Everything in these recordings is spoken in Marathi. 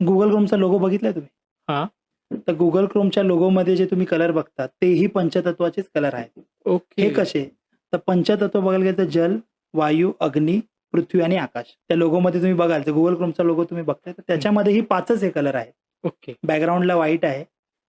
Google Chromeचा लोगो बघितलाय तुम्ही? हां. तर Google Chromeच्या लोगोमध्ये जे तुम्ही कलर बघता, तेही पंचतत्वाचेच कलर आहेत. हे ओके. कसे? तर पंचतत्व बघायला गेलं तर जल, वायू, अग्नी, पृथ्वी आणि आकाश. त्या लोगोमध्ये तुम्ही बघाल तर Google Chromeचा लोगो तुम्ही बघताय, तर हं. त्याच्यामध्येही 5च हे कलर आहेत. ओके. बॅकग्राऊंडला व्हाईट आहे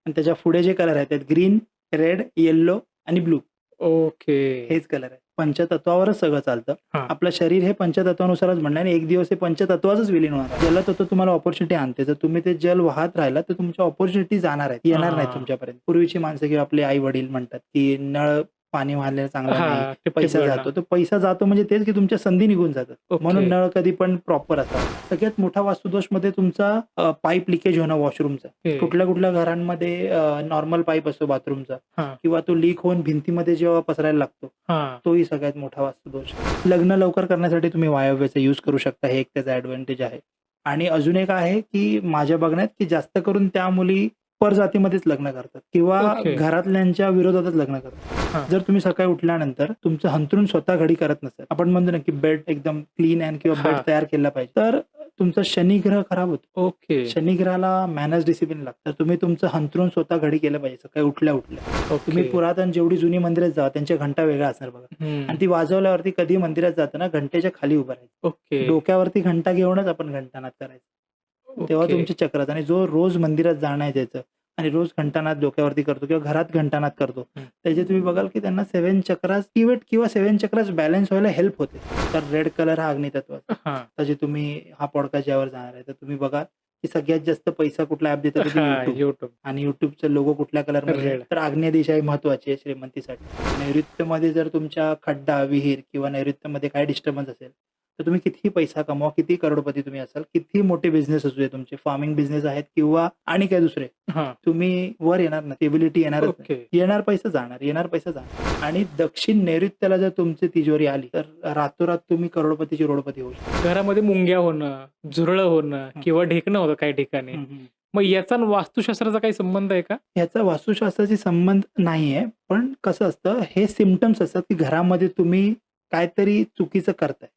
आणि त्याच्या पुढे जे कलर आहेत, त्यात ग्रीन, रेड, येलो आणि ब्लू ओके. हेच कलर आहेत. पंचतत्वावरच सगळं चालतं. हां. आपलं शरीर हे पंचतत्वानुसारच बनलं आणि एक दिवस हे पंचतत्वातच विलीन होणार आहे. जलतत्व तुम्हाला अपॉर्च्युनिटी आणते. जर तुम्ही ते जल वाहत राहिला, तर तुमच्या अपॉर्च्युनिटी जाणार आहेत, येणार नाहीत हां. तुमच्यापर्यंत. पूर्वीची माणसं किंवा आपले आई-वडील म्हणतात, की नळ पाणी वाहलेलं चांगलं नाही, हां. टिप-टिप पैसा गळणं. जातो. तर पैसा जातो म्हणजे तेच की तुमच्या संधी निघून जातात. म्हणून ओके. नळ कधी पण प्रॉपर असावा. सगळ्यात मोठा वास्तुदोषमध्ये तुमचा पाईप लिकेज होणं वॉशरूमचा. ओके. कुठल्या-कुठल्या घरांमध्ये नॉर्मल पाईप असतो बाथरूमचा हां. किंवा तो लीक होऊन भिंतीमध्ये जेव्हा पसरायला लागतो, हां. तोही सगळ्यात मोठा वास्तुदोष. लग्न लवकर करण्यासाठी तुम्ही वायव्याचा यूज करू शकता. हे एक त्याचा एडव्हांटेज आहे. आणि अजून एक आहे, की माझ्या बघण्यात, की जास्त करून त्या मुली परजातीमध्येच लग्न करतात किंवा ओके. घरातल्यांच्या विरोधातच लग्न करतात. हां. जर तुम्ही सकाळी उठल्यानंतर तुमचं अंथरूण स्वतः घडी करत नसेल, आपण म्हणतो ना, की बेड एकदम क्लीन आहे किंवा बेड हां. तयार केला पाहिजे, तर तुमचा शनिग्रह खराब होतो. ओके. शनिग्रहाला मॅनर्स डिसिप्लिन लागतं. तर तुम्ही तुमचं अंथरूण स्वतः घडी केलं पाहिजे सकाळी उठल्या-उठल्या. तुम्ही ओके. पुरातन जेवढी जुनी मंदिरात जा, त्यांच्या घंटा वेगळा असणार बघा. आणि हं. ती वाजवल्यावरती कधी मंदिरात जाताना घंटेच्या खाली उभं राहायचं. ओके. डोक्यावरती घंटा घेऊनच आपण घंटानाद करायचं. तेव्हा ओके. तुमचे चक्रच आणि जो रोज मंदिरात जाणं आहे त्याचं आणि रोज घंटानाद डोक्यावरती करतो किंवा घरात घंटानाद करतो, हं. त्याचे तुम्ही बघाल की त्यांना 7 चक्रास किंवा 7 चक्रास बॅलन्स व्हायला हेल्प होते. तर रेड कलर हा अग्नितत्वाचा. हां. तर जे तुम्ही हा पॉडकास्ट ज्यावर जाणार आहे, तर तुम्ही बघाल की सगळ्यात जास्त पैसा कुठला ॲप देतं, तर ते हां. YouTube. YouTube. आणि YouTubeचा लोगो कुठल्या कलरमध्ये आहे, रेड. तर आग्नेय दिशा ही महत्त्वाची आहे श्रीमंतीसाठी. नैऋत्यमध्ये जर तुमच्या खड्डा, विहीर किंवा नैऋत्यमध्ये काही डिस्टर्बन्स असेल, तर तुम्ही कितीही पैसा कमवा, कितीही करोडपती तुम्ही असाल, कितीही मोठे बिझनेस असू दे तुमचे, फार्मिंग बिझनेस आहेत किंवा आणि काही दुसरे, हां. तुम्ही वर येणार नाही. स्टेबिलिटी येणारच नाही. ओके. येणार पैसा जाणार, येणार पैसा जाणार. आणि दक्षिण नैऋत्याला जर तुमची तिजोरी आली, तर रातोरात तुम्ही करोडपतीची रोडपती होऊ शकता. घरामध्ये मुंग्या होणं, झुरळं होणं हं. किंवा ढेकणं होतं काही ठिकाणी. हं, हं. मग याचा आणि वास्तुशास्त्राचा काही संबंध आहे का? ह्याचा वास्तुशास्त्राशी संबंध नाहीये. पण कसं असतं, हे सिम्प्टम्स असतात, की घरामध्ये तुम्ही काहीतरी चुकीचं करताय.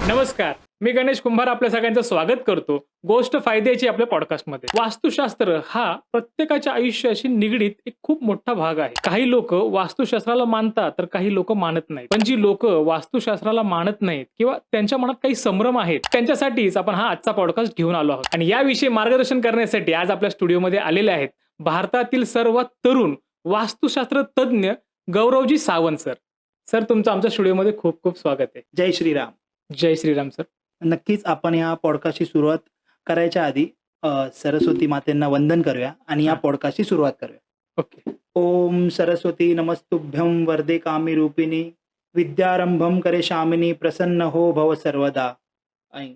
नमस्कार. मी गणेश कुंभार आपल्या सगळ्यांचं स्वागत करतो गोष्ट फायद्याची आपल्या पॉडकास्टमध्ये. वास्तुशास्त्र हा प्रत्येकाच्या आयुष्याशी निगडीत एक खूप मोठा भाग आहे. काही लोक वास्तुशास्त्राला मानतात तर काही लोक मानत नाहीत. पण जी लोक वास्तुशास्त्राला मानत नाहीत किंवा त्यांच्या मनात काही संभ्रम आहेत, त्यांच्यासाठीच आपण हा आजचा पॉडकास्ट घेऊन आलो आहोत. आणि याविषयी मार्गदर्शन करण्यासाठी आज आपल्या स्टुडिओमध्ये आलेले आहेत भारतातील सर्वात तरुण वास्तुशास्त्र तज्ञ गौरवजी सावंत सर. सर, तुमचं आमच्या स्टुडिओमध्ये खूप खूप स्वागत आहे. जय श्रीराम. जय श्रीराम सर. नक्कीच आपण या पॉडकास्टची सुरुवात करायच्या आधी सरस्वती मातेंना वंदन करूया आणि या हां. पॉडकास्टची सुरुवात करूया. ओके. ओम सरस्वती नमस्तुभ्यं वरदे कामी रूपिणी विद्यारंभम करिष्यामिनी प्रसन्न हो भव सर्वदा. ऐं.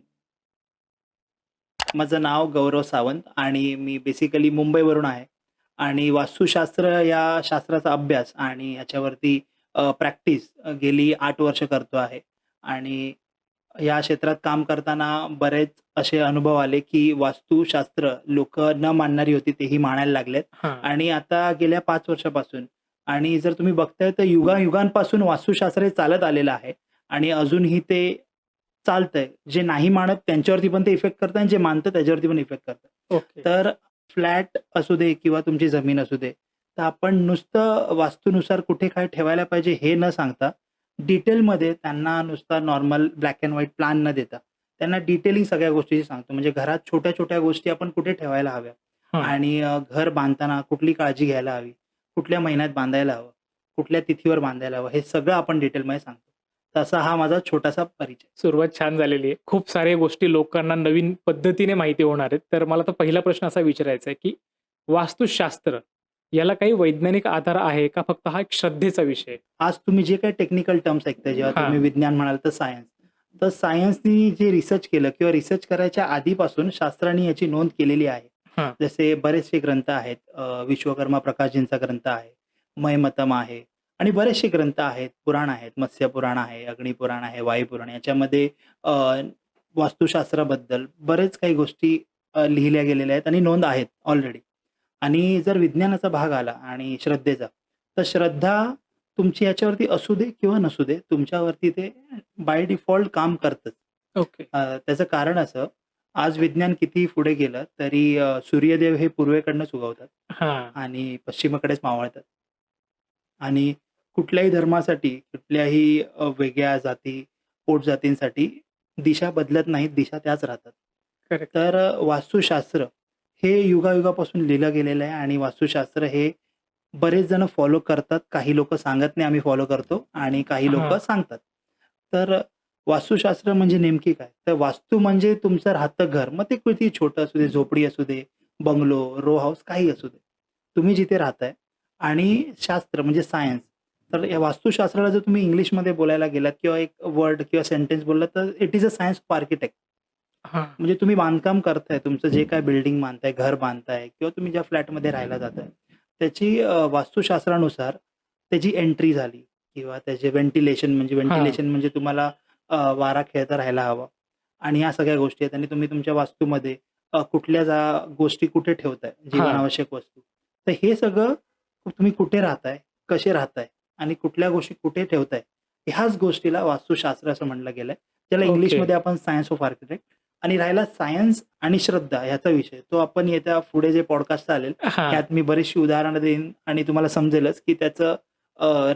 माझं नाव गौरव सावंत आणि मी बेसिकली मुंबईवरून आहे आणि वास्तुशास्त्र या शास्त्राचा अभ्यास आणि याच्यावरती प्रॅक्टिस गेली 8 वर्ष करतो आहे. आणि या क्षेत्रात काम करताना बरेच असे अनुभव आले, की वास्तुशास्त्र लोकं न मानणारी होती, तेही मानायला लागलेत. हां. आणि आता गेल्या 5 वर्षापासून आणि जर तुम्ही बघताय तर युगायुगांपासून वास्तुशास्त्र हे चालत आलेलं आहे आणि अजूनही ते चालतंय. जे नाही मानत त्यांच्यावरती पण ते इफेक्ट करतं आणि जे मानतं त्याच्यावरती पण इफेक्ट करतं. ओके. तर फ्लॅट असू दे किंवा तुमची जमीन असू दे, तर आपण नुसतं वास्तूनुसार कुठे काय ठेवायला पाहिजे हे न सांगता, डिटेलमध्ये त्यांना नुसता normal black end white plan न देता, त्यांना डिटेलिंग सगळ्या गोष्टीची सांगतो. म्हणजे घरात छोट्या-छोट्या गोष्टी आपण कुठे ठेवायला हव्या हां. आणि घर बांधताना कुठली काळजी घ्यायला हवी, कुठल्या महिन्यात बांधायला हवं, कुठल्या तिथीवर बांधायला हवं, हे सगळं आपण डिटेलमध्ये सांगतो. तसा हा माझा छोटासा परिचय. सुरुवात छान झालेली आहे. खूप साऱ्या गोष्टी लोकांना नवीन पद्धतीने माहिती होणार आहेत. तर मला तर पहिला प्रश्न असा विचारायचा आहे, की वास्तुशास्त्र याला काही वैज्ञानिक आधार आहे का फक्त हा एक श्रद्धेचा विषय आहे? आज तुम्ही जे काही टेक्निकल टर्म्स ऐकताय, जेव्हा हां. तुम्ही विज्ञान म्हणाल तर सायन्स. तर सायन्सनी जे रिसर्च केलं किंवा रिसर्च करायच्या आधीपासून शास्त्राने याची नोंद केलेली आहे. हां. जसे बरेचसे ग्रंथ आहेत. विश्वकर्मा प्रकाशजींचा ग्रंथ आहे, मयमतम आहे आणि बरेचसे ग्रंथ आहेत, पुराण आहेत, मत्स्य पुराण आहे, अग्निपुराण आहे, वायुपुराण याच्यामध्ये अ, वास्तुशास्त्राबद्दल बरेच काही गोष्टी लिहिल्या गेलेल्या आहेत आणि नोंद आहेत ऑलरेडी. आणि जर विज्ञानाचा भाग आला आणि श्रद्धेचा, तर श्रद्धा तुमची याच्यावरती असू दे किंवा नसू दे, तुमच्यावरती ते बाय डिफॉल्ट काम करतंच. ओके. त्याचं कारण असं, आज विज्ञान कितीही पुढे गेलं तरी सूर्यदेव हे पूर्वेकडनंच उगवतात हां. आणि पश्चिमेकडेच मावळतात. आणि कुठल्याही धर्मासाठी, कुठल्याही वेगळ्या जाती, पोटजातींसाठी दिशा बदलत नाहीत, दिशा त्याच राहतात. करेक्ट. तर वास्तुशास्त्र हे युगायुगापासून लिहिलं गेलेलं आहे आणि वास्तुशास्त्र हे बरेच जण फॉलो करतात. काही लोकं सांगत नाही, आम्ही फॉलो करतो आणि काही लोकं हां. सांगतात. तर वास्तुशास्त्र म्हणजे नेमकी काय? तर वास्तू म्हणजे तुमचं राहतं घर. मग ते किती छोटं असू दे, झोपडी असू दे, बंगलो, रो हाऊस काहीही असू दे. तुम्ही जिथे राहताय आणि शास्त्र म्हणजे सायन्स. तर या वास्तुशास्त्राला जर तुम्ही इंग्लिशमध्ये बोलायला गेलात किंवा एक वर्ड किंवा सेंटेन्स बोललात, तर it is a science of architect. हां. म्हणजे तुम्ही बांधकाम करताय, तुमचं जे काही बिल्डिंग बांधताय, घर बांधताय किंवा तुम्ही ज्या फ्लॅटमध्ये राहायला जाताय, त्याची वास्तुशास्त्रानुसार त्याची एंट्री झाली किंवा त्याचे हां. व्हेंटिलेशन म्हणजे तुम्हाला वारा खेळता राहायला हवा आणि ह्या सगळ्या गोष्टी आहेत आणि तुम्ही तुमच्या वास्तूमध्ये कुठल्या गोष्टी कुठे ठेवताय, हां. जीवनावश्यक वस्तू. तर हे सगळं तुम्ही कुठे राहताय, कसे राहताय आणि कुठल्या गोष्टी कुठे ठेवताय, ह्याच गोष्टीला वास्तुशास्त्र असं म्हटलं गेलंय. ज्याला ओके. इंग्लिशमध्ये आपण सायन्स ऑफ आर्किटेक्ट. आणि राहिला सायन्स आणि श्रद्धा ह्याचा विषय, तो आपण येत्या पुढे जे पॉडकास्ट चालेल, हां. त्यात मी बरीचशी उदाहरणं देईन आणि तुम्हाला समजेलच, की त्याचं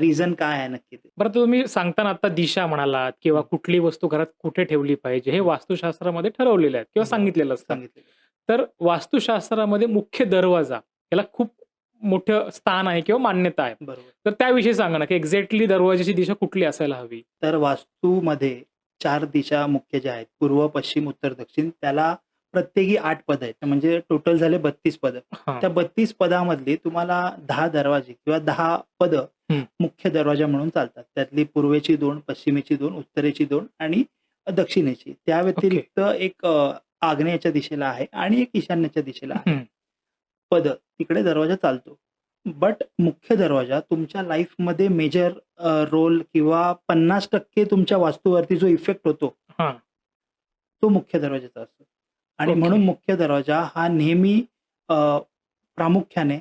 रिझन काय आहे नक्की ते. बरं तुम्ही सांगताना आता दिशा म्हणालात किंवा हं, कुठली वस्तू घरात कुठे ठेवली पाहिजे, हे हं. वास्तुशास्त्रामध्ये ठरवलेलं आहे किंवा बरोबर. सांगितलेलं असतं. सांगितलेलं. तर वास्तुशास्त्रामध्ये मुख्य दरवाजा याला खूप मोठं स्थान आहे किंवा मान्यता आहे. बरोबर. तर त्याविषयी सांगा ना, की एक्झॅक्टली दरवाजाची दिशा कुठली असायला हवी? तर वास्तूमध्ये 4 दिशा मुख्य ज्या आहेत, पूर्व, पश्चिम, उत्तर, दक्षिण. त्याला प्रत्येकी 8 पदं आहेत. म्हणजे टोटल झाले 32 पदं. हां. त्या 32 पदामधली तुम्हाला 10 दरवाजे किंवा 10 पदं हं. मुख्य दरवाजा म्हणून चालतात. त्यातली पूर्वेची 2, पश्चिमेची 2, उत्तरेची 2 आणि दक्षिणेची. त्या ओके. व्यतिरिक्त एक आग्नेयेच्या दिशेला आहे आणि एक ईशान्येच्या दिशेला आहे. हं. पदं तिकडे दरवाजा चालतो. बट मुख्य दरवाजा तुमच्या लाईफमध्ये मेजर रोल किंवा 50% तुमच्या वास्तूवरती जो इफेक्ट होतो, हां. तो मुख्य दरवाजाचा असतो. आणि ओके. म्हणून मुख्य दरवाजा हा नेहमी अ, प्रामुख्याने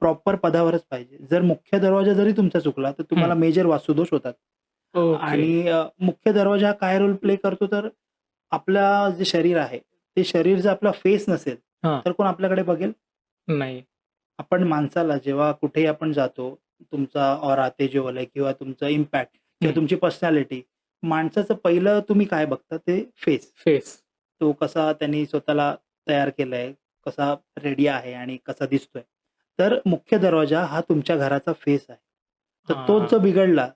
प्रॉपर पदावरच पाहिजे. जर मुख्य दरवाजा जरी तुमचा चुकला, तर तुम्हाला हं. मेजर वास्तुदोष होतात. ओके. आणि मुख्य दरवाजा काय रोल प्ले करतो, तर आपलं जे शरीर आहे, ते शरीर जर आपला फेस नसेल, हां. तर कोण आपल्याकडे बघेल? नाही. आपण माणसाला जेव्हा कुठेही आपण जातो, तुमचा ऑरा, तेजोवलय किंवा तुमचं इम्पॅक्ट किंवा हं. तुमची पर्सनॅलिटी, माणसाचं पहिलं तुम्ही काय बघता ते फेस. फेस. तो कसा त्यांनी स्वतःला तयार केलंय, कसा रेडी आहे आणि कसा दिसतोय. तर मुख्य दरवाजा हा तुमच्या घराचा फेस आहे. तर तोच हां. जर बिघडला,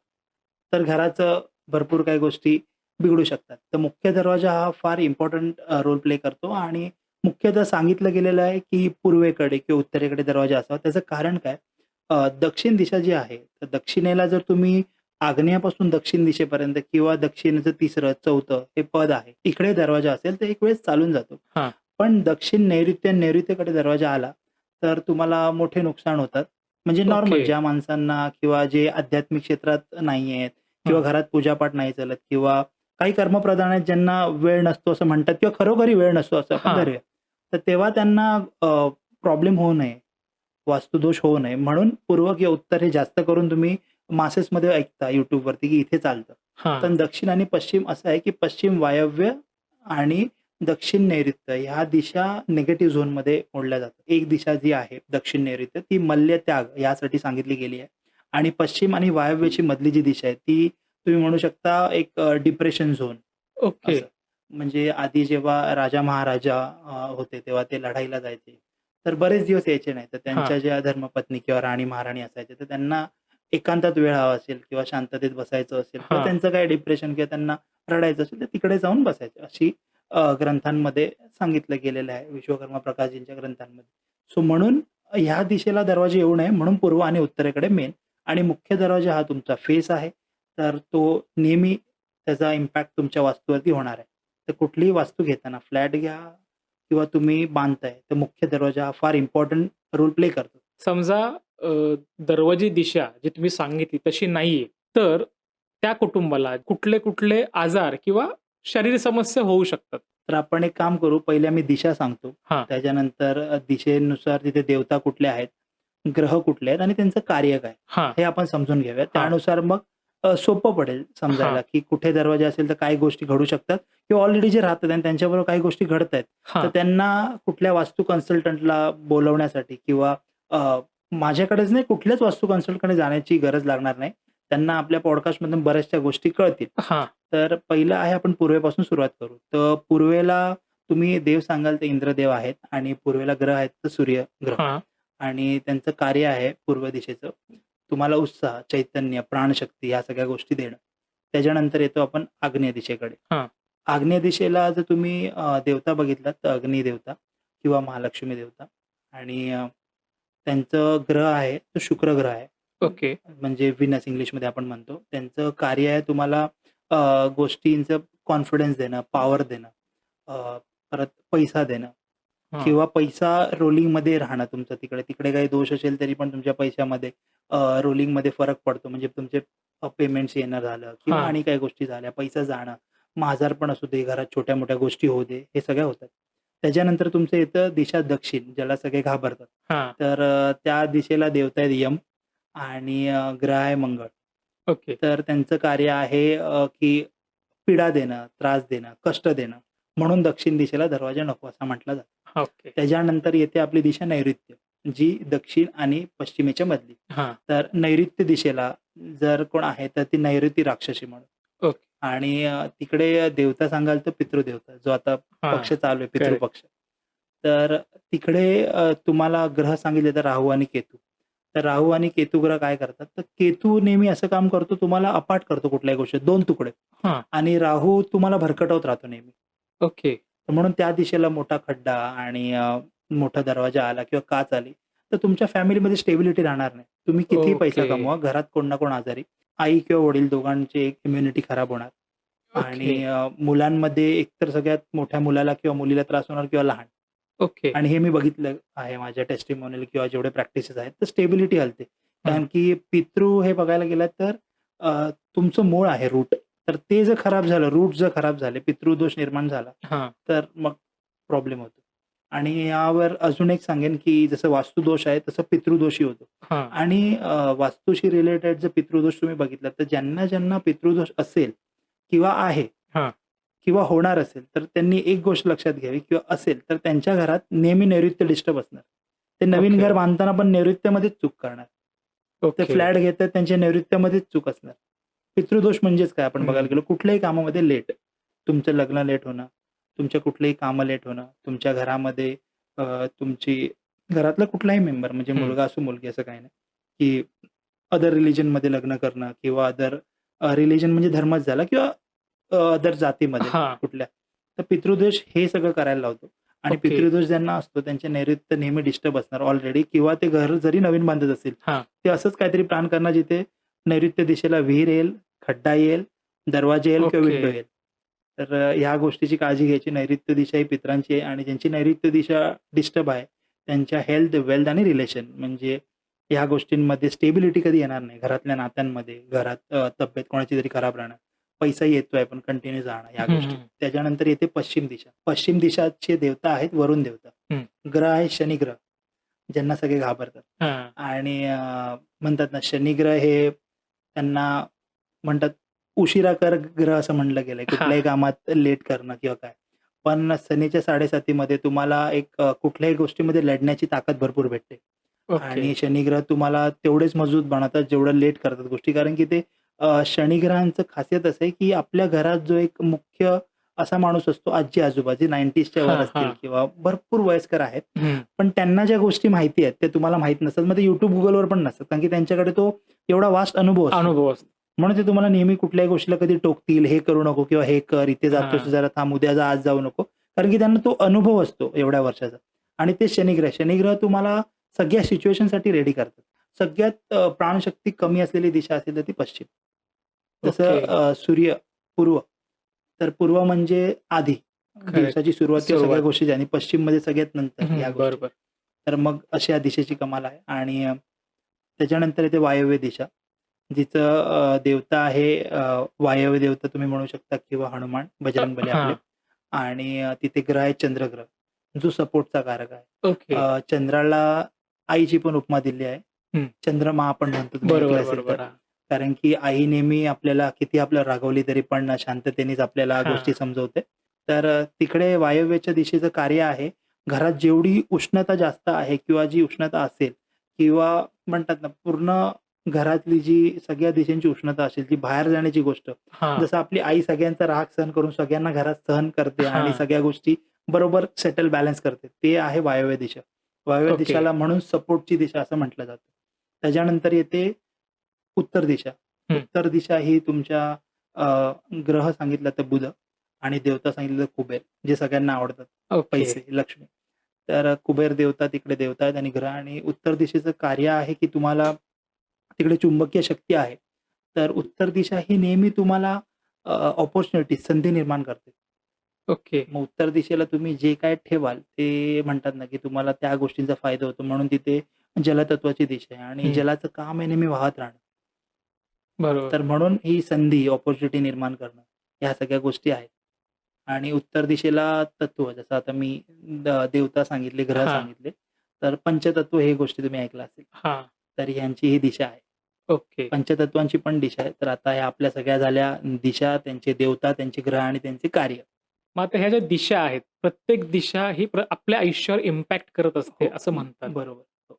तर घराचं भरपूर काही गोष्टी बिघडू शकतात. तर मुख्य दरवाजा हा फार इम्पोर्टंट रोल प्ले करतो आणि मुख्यतः सांगितलं गेलेलं आहे, की पूर्वेकडे किंवा उत्तरेकडे दरवाजा असावा. त्याचं कारण काय? दक्षिण दिशा जी आहे, तर दक्षिणेला जर तुम्ही आग्नेयापासून दक्षिण दिशेपर्यंत किंवा दक्षिणेचं 3रं, 4थं हे पद आहे. इकडे दरवाजा असेल, तर एक वेळेस चालून जातो. हां. पण दक्षिण, नैऋत्य, नैऋत्येकडे दरवाजा आला, तर तुम्हाला मोठे नुकसान होतात. म्हणजे नॉर्मल ओके. ज्या माणसांना किंवा जे आध्यात्मिक क्षेत्रात नाही आहेत किंवा हं. घरात पूजापाठ नाही चालत किंवा काही कर्मप्रधान आहेत ज्यांना वेळ नसतो असं म्हणतात किंवा खरोखरी वेळ नसतो असं आपण हां. धरूया. तर तेव्हा त्यांना प्रॉब्लेम होऊ नये, वास्तुदोष होऊ नये म्हणून पूर्व किंवा उत्तर हे जास्त करून तुम्ही मासेसमध्ये ऐकता YouTubeवरती की इथे चालतं. हां. पण दक्षिण आणि पश्चिम असं आहे की पश्चिम वायव्य आणि दक्षिण नैऋत्य ह्या दिशा निगेटिव्ह झोनमध्ये मोडल्या जातात. एक दिशा जी आहे दक्षिण नैऋत्य ती मल्य त्याग यासाठी सांगितली गेली आहे आणि पश्चिम आणि वायव्यची मधली जी दिशा आहे ती तुम्ही म्हणू शकता एक डिप्रेशन झोन ओके. असं. म्हणजे आधी जेव्हा राजा महाराजा होते तेव्हा ते लढाईला जायचे. तर बरेच दिवस यायचे नाही. तर हां. त्यांच्या ज्या धर्मपत्नी किंवा राणी महाराणी असायच्या तर त्यांना एकांतात वेळ हवा असेल किंवा शांततेत बसायचं असेल किंवा हां. त्यांचं काही डिप्रेशन किंवा त्यांना रडायचं असेल तर तिकडे जाऊन बसायचे. अशी ग्रंथांमध्ये सांगितलं गेलेलं आहे विश्वकर्मा प्रकाशजींच्या ग्रंथांमध्ये. सो म्हणून ह्या दिशेला दरवाजे येऊ नये म्हणून पूर्व आणि उत्तरेकडे मेन आणि मुख्य दरवाजा हा तुमचा फेस आहे. तर तो नेहमी त्याचा इम्पॅक्ट तुमच्या वास्तूवरती होणार आहे. तर कुठलीही वास्तू घेताना फ्लॅट घ्या किंवा तुम्ही बांधताय तर मुख्य दरवाजा हा फार इम्पोर्टंट रोल प्ले करतो. समजा अ, दरवाजी दिशा जी तुम्ही सांगितली तशी नाहीये, तर त्या कुटुंबाला कुठले आजार किंवा शारीरिक समस्या होऊ शकतात? तर आपण एक काम करू, पहिले आम्ही दिशा सांगतो. हां. त्याच्यानंतर दिशेनुसार तिथे देवता कुठल्या आहेत ग्रह कुठले आहेत आणि त्यांचं कार्य काय हां. हे आपण समजून घेऊया. हां. त्यानुसार मग सोपं पडेल समजायला, हां. की कुठे दरवाजे असेल तर काय गोष्टी घडू शकतात किंवा ऑलरेडी जे राहतात आणि त्यांच्याबरोबर काही गोष्टी घडतायत, तर हां. त्यांना कुठल्या वास्तू कन्सल्टंटला बोलावण्यासाठी किंवा अ, माझ्याकडेच नाही कुठल्याच वास्तू कन्सल्टंटकडे जाण्याची गरज लागणार नाही. त्यांना आपल्या पॉडकास्टमधून बऱ्याचशा गोष्टी कळतील. हां. तर पहिलं आहे आपण पूर्वेपासून सुरुवात करू. तर पूर्वेला तुम्ही देव सांगाल तर इंद्रदेव आहेत आणि पूर्वेला ग्रह आहेत तर सूर्य ग्रह हां. आणि त्यांचं कार्य आहे पूर्व दिशेचं तुम्हाला उत्साह, चैतन्य, प्राणशक्ती ह्या सगळ्या गोष्टी देणं. त्याच्यानंतर येतो आपण आग्नेय दिशेकडे. हां. आग्नेय दिशेला जर तुम्ही देवता बघितलात तर अग्निदेवता किंवा महालक्ष्मी देवता आणि त्यांचं ग्रह आहे तो शुक्र ग्रह आहे. ओके. म्हणजे व्हीनस इंग्लिशमध्ये आपण म्हणतो. त्यांचं कार्य आहे तुम्हाला गोष्टींचं कॉन्फिडन्स देणं, पॉवर देणं, परत पैसा देणं हां. किंवा पैसा रोलिंगमध्ये राहणं तुमचं तिकडे. तिकडे काही दोष असेल तरी पण तुमच्या पैशामध्ये रोलिंगमध्ये फरक पडतो. म्हणजे तुमचे पेमेंट्स येणं झालं किंवा हां. आणि काही गोष्टी झाल्या, पैसा जाणं, मग आजारपण असू दे, घरात छोट्या-मोठ्या गोष्टी होऊ दे, हे सगळ्या होतात. त्याच्यानंतर तुमचं येतं दिशा दक्षिण, ज्याला सगळे घाबरतात. हां. तर त्या दिशेला देवता आहेत यम आणि ग्रह आहे मंगळ. ओके. तर त्यांचं कार्य आहे की पीडा देणं, त्रास देणं, कष्ट देणं. म्हणून दक्षिण दिशेला दरवाजा नको असं म्हटलं जातं. ओके. त्याच्यानंतर येते आपली दिशा नैऋत्य, जी दक्षिण आणि पश्चिमेच्या मधली. हां. तर नैऋत्य दिशेला जर कोण आहे तर ती नैऋती राक्षसी म्हणू. ओके. आणि तिकडे देवता सांगाल तर पितृदेवता, जो आता हां. पक्ष चालू आहे, करेक्ट. पितृपक्ष. तर तिकडे तुम्हाला ग्रह सांगितले तर राहू आणि केतू. तर राहू आणि केतू ग्रह काय करतात? तर केतू नेहमी असं काम करतो, तुम्हाला अपाट करतो कुठल्याही गोष्टीत, 2 तुकडे. हां. आणि राहू तुम्हाला भरकटवत राहतो नेहमी. ओके. तर म्हणून त्या दिशेला मोठा खड्डा आणि मोठा दरवाजा आला किंवा काच आली, तर तुमच्या फॅमिलीमध्ये स्टेबिलिटी राहणार नाही. तुम्ही कितीही पैसा ओके. कमवा, घरात कोण ना कोण आजारी. आई किंवा वडील दोघांची एक इम्युनिटी खराब होणार आणि ओके. मुलांमध्ये एकतर सगळ्यात मोठ्या मुलाला किंवा मुलीला त्रास होणार किंवा लहान. ओके. आणि हे मी बघितलं आहे माझ्या टेस्टिमोनियल किंवा जेवढे प्रॅक्टिसेस आहेत, तर स्टेबिलिटी हलते. कारण की पितृ हे बघायला गेलात तर तुमचं मूळ आहे रूट. तर ते जर खराब झालं, रूट जर खराब झाले, पितृदोष निर्माण झाला, हां. तर मग प्रॉब्लेम होतो. आणि यावर अजून एक सांगेन, की जसं वास्तुदोष आहे तसं पितृदोषही होतो. हां. आणि वास्तूशी रिलेटेड जर पितृदोष तुम्ही बघितलात, तर ज्यांना पितृदोष असेल किंवा आहे हां. किंवा होणार असेल, तर त्यांनी एक गोष्ट लक्षात घ्यावी किंवा असेल, तर त्यांच्या घरात नेहमी नैऋत्य डिस्टर्ब असणार. ते नवीन ओके. घर बांधताना पण नैऋत्यमध्येच चूक करणार. ते ओके. फ्लॅट घेतात त्यांच्या नैऋत्यामध्येच चूक असणार. पितृदोष म्हणजेच काय आपण बघायला हं. गेलो, कुठल्याही कामामध्ये लेट. तुमचं लग्न लेट होणं, तुमच्या कुठलीही कामं लेट होणं, तुमच्या घरामध्ये तुमची घरातला कुठलाही मेंबर म्हणजे हं. मुलगा असो मुलगी असं काही नाही, की अदर रिलिजनमध्ये लग्न करणं किंवा अदर रिलिजन म्हणजे धर्मच झाला किंवा अदर जातीमध्ये हां. कुठल्या. तर पितृदोष हे सगळं करायला लावतो आणि ओके. पितृदोष ज्यांना असतो त्यांचे नैऋत्य नेहमी डिस्टर्ब असणार ऑलरेडी किंवा ते घर जरी नवीन बांधत असेल, हां. ते असंच काहीतरी प्लॅन करणार जिथे नैऋत्य दिशेला विहीर येईल, खड्डा येईल, दरवाजा येईल किंवा ओके. विंडो येईल. तर ह्या गोष्टीची काळजी घ्यायची. नैऋत्य दिशा ही पितरांची आहे आणि ज्यांची नैऋत्य दिशा डिस्टर्ब आहे, त्यांच्या हेल्थ, वेल्थ आणि रिलेशन म्हणजे ह्या गोष्टींमध्ये स्टेबिलिटी कधी येणार नाही. घरातल्या नात्यांमध्ये, घरात तब्येत कोणाची तरी खराब राहणं, पैसा येतोय पण कंटिन्यू जाणं ह्या हं, गोष्टी. हं. त्याच्यानंतर येते पश्चिम दिशा. पश्चिम दिशाचे देवता आहेत वरुण देवता. हं. ग्रह आहे शनी ग्रह, ज्यांना सगळे घाबरतात. हां. आणि म्हणतात ना शनी ग्रह हे त्यांना म्हणतात उशिरा कर ग्रह असं म्हटलं गेलंय. कुठल्याही हां. कामात लेट करणं किंवा काय. पण शनीच्या 7.5मध्ये तुम्हाला एक कुठल्याही गोष्टीमध्ये लढण्याची ताकद भरपूर भेटते. ओके. आणि शनिग्रह तुम्हाला तेवढेच मजबूत बनवतात जेवढं लेट करतात गोष्टी. कारण की ते शनिग्रहांचं खासियत असं आहे, की आपल्या घरात जो एक मुख्य असा माणूस असतो आजी-आजोबा जे 90sच्या वर हां, असतील हां. किंवा भरपूर वयस्कर आहेत. हं. पण त्यांना ज्या गोष्टी माहिती आहेत त्या तुम्हाला माहीत नसतात. मग ते YouTube, Googleवर पण नसतात. कारण की त्यांच्याकडे तो एवढा वास्ट अनुभव असतो. अनुभव असतो. म्हणून ते तुम्हाला नेहमी कुठल्याही गोष्टीला कधी टोकतील, हे करू नको किंवा हे कर, इथे जातोस हां. जरा थांब, उद्या जा, आज जाऊ नको. कारण की त्यांना तो अनुभव असतो एवढ्या वर्षाचा. आणि ते शनिग्रह. शनिग्रह तुम्हाला सगळ्या सिच्युएशनसाठी रेडी करतात. सगळ्यात प्राणशक्ती कमी असलेली दिशा असेल तर ती पश्चिम. जसं ओके. सूर्य पूर्व. तर पूर्व म्हणजे आधी. करेक्ट. दिवसाची सुरुवात किंवा सगळ्या सुरुवात. गोष्टी आणि पश्चिममध्ये सगळ्यात नंतर ह्या हं. गोष्टी. बरोबर. तर मग अशा दिशेची कमाल आहे. आणि त्याच्यानंतर येते वायव्य दिशा. जिचं देवता आहे वायव्य देवता तुम्ही म्हणू शकता किंवा हनुमान, बजरंगबली आपले. हां. आणि तिथे ग्रह आहे चंद्रग्रह, जो सपोर्टचा कारक आहे. ओके. चंद्राला आईची पण उपमा दिली आहे. हं. चंद्रमा आपण म्हणतो, तुम्ही ऐकलं बरोबर, असेल बरोबर. तर. हां. कारण की आई नेहमी आपल्याला किती आपल्याला रागवली तरी पण शांततेनेच आपल्याला गोष्टी हां. समजवते. तर तिकडे वायव्येच्या दिशेचं कार्य आहे. घरात जेवढी उष्णता जास्त आहे किंवा जी उष्णता असेल किंवा म्हणतात ना, पूर्ण घरातली जी सगळ्या दिशेची उष्णता असेल, जी बाहेर जाण्याची गोष्ट, हां. जसं आपली आई सगळ्यांचा राग सहन करून सगळ्यांना घरात सहन करते आणि हां. सगळ्या गोष्टी बरोबर सेटल बॅलन्स करते. ते आहे वायव्य दिशा. वायव्य ओके. दिशाला म्हणून सपोर्टची दिशा असं म्हटलं जातं. त्याच्यानंतर येते उत्तर दिशा. हं. उत्तर दिशा ही तुमच्या ग्रह सांगितला तर बुध आणि देवता सांगितलं तर कुबेर, जे सगळ्यांना आवडतात. ओके. पैसे, लक्ष्मी. तर कुबेर देवता तिकडे देवता आहेत आणि ग्रह आणि उत्तर दिशेचं कार्य आहे, की तुम्हाला तिकडे चुंबकीय शक्ती आहे. तर उत्तर दिशा ही नेहमी तुम्हाला अपॉर्च्युनिटी, संधी निर्माण करते. ओके. मग उत्तर दिशेला तुम्ही जे काही ठेवाल, ते म्हणतात ना, की तुम्हाला त्या गोष्टींचा फायदा होतो. म्हणून तिथे जलतत्वाची दिशा आहे आणि हं. जलाचं काम आहे नेहमी वाहत राहणं. बरोबर. तर म्हणून ही संधी, अपॉर्च्युनिटी निर्माण करणं, ह्या सगळ्या गोष्टी आहेत. आणि उत्तर दिशेला तत्व, जसं आता मी देवता सांगितले, ग्रह हां. सांगितले. तर पंचतत्व हे गोष्टी तुम्ही ऐकल्या असेल. हां. तर ह्यांची ही दिशा आहे. ओके. पंचतत्वांची पण दिशा आहे. तर आता ह्या आपल्या सगळ्या झाल्या दिशा, त्यांचे देवता, त्यांचे ग्रह आणि त्यांचे कार्य. मग आता ह्या ज्या दिशा आहेत, प्रत्येक दिशा ही आपल्या आयुष्यावर इम्पॅक्ट करत असते हो, असं म्हणतात. बरोबर. हो.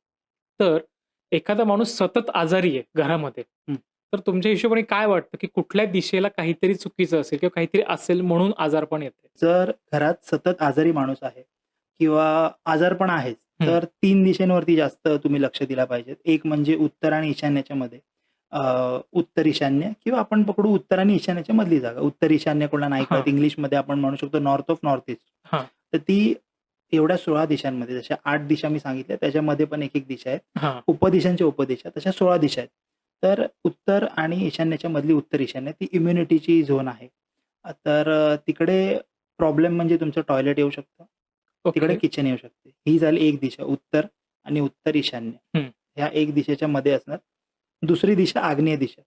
तर एखादा माणूस सतत आजारी आहे घरामध्ये, हं. तर तुमच्या हिशोबाने काय वाटतं, की कुठल्या दिशेला काहीतरी चुकीचं असेल किंवा काहीतरी असेल म्हणून आजारपण येते? जर घरात सतत आजारी माणूस आहे किंवा आजारपण आहेच, हं. तर 3 दिशेंवरती जास्त तुम्ही लक्ष दिला पाहिजे. एक म्हणजे उत्तर आणि ईशान्येच्या मध्ये. उत्तर ईशान्य किंवा आपण पकडू उत्तर आणि ईशान्येच्या मधली जागा. उत्तर ईशान्य कोणाला नाही हां. कळत, इंग्लिशमध्ये आपण म्हणू शकतो नॉर्थ ऑफ नॉर्थ ईस्ट. हां. तर ती एवढ्या 16 दिशांमध्ये, जशा 8 दिशा मी सांगितल्या, त्याच्यामध्ये पण एक-एक दिशा आहे. हां. उपदिशांच्या उपदिशा, तशा 16 दिशा आहेत. तर उत्तर आणि ईशान्येच्या मधली उत्तर ईशान्य ती इम्युनिटीची झोन आहे. तर तिकडे प्रॉब्लेम म्हणजे तुमचं टॉयलेट येऊ शकतं. तिकडे ओके. किचन येऊ शकते. ही झाली एक दिशा, उत्तर आणि उत्तर ईशान्य. हं. ह्या एक दिशेच्या मध्ये असणार. दुसरी दिशा आग्नेय दिशा.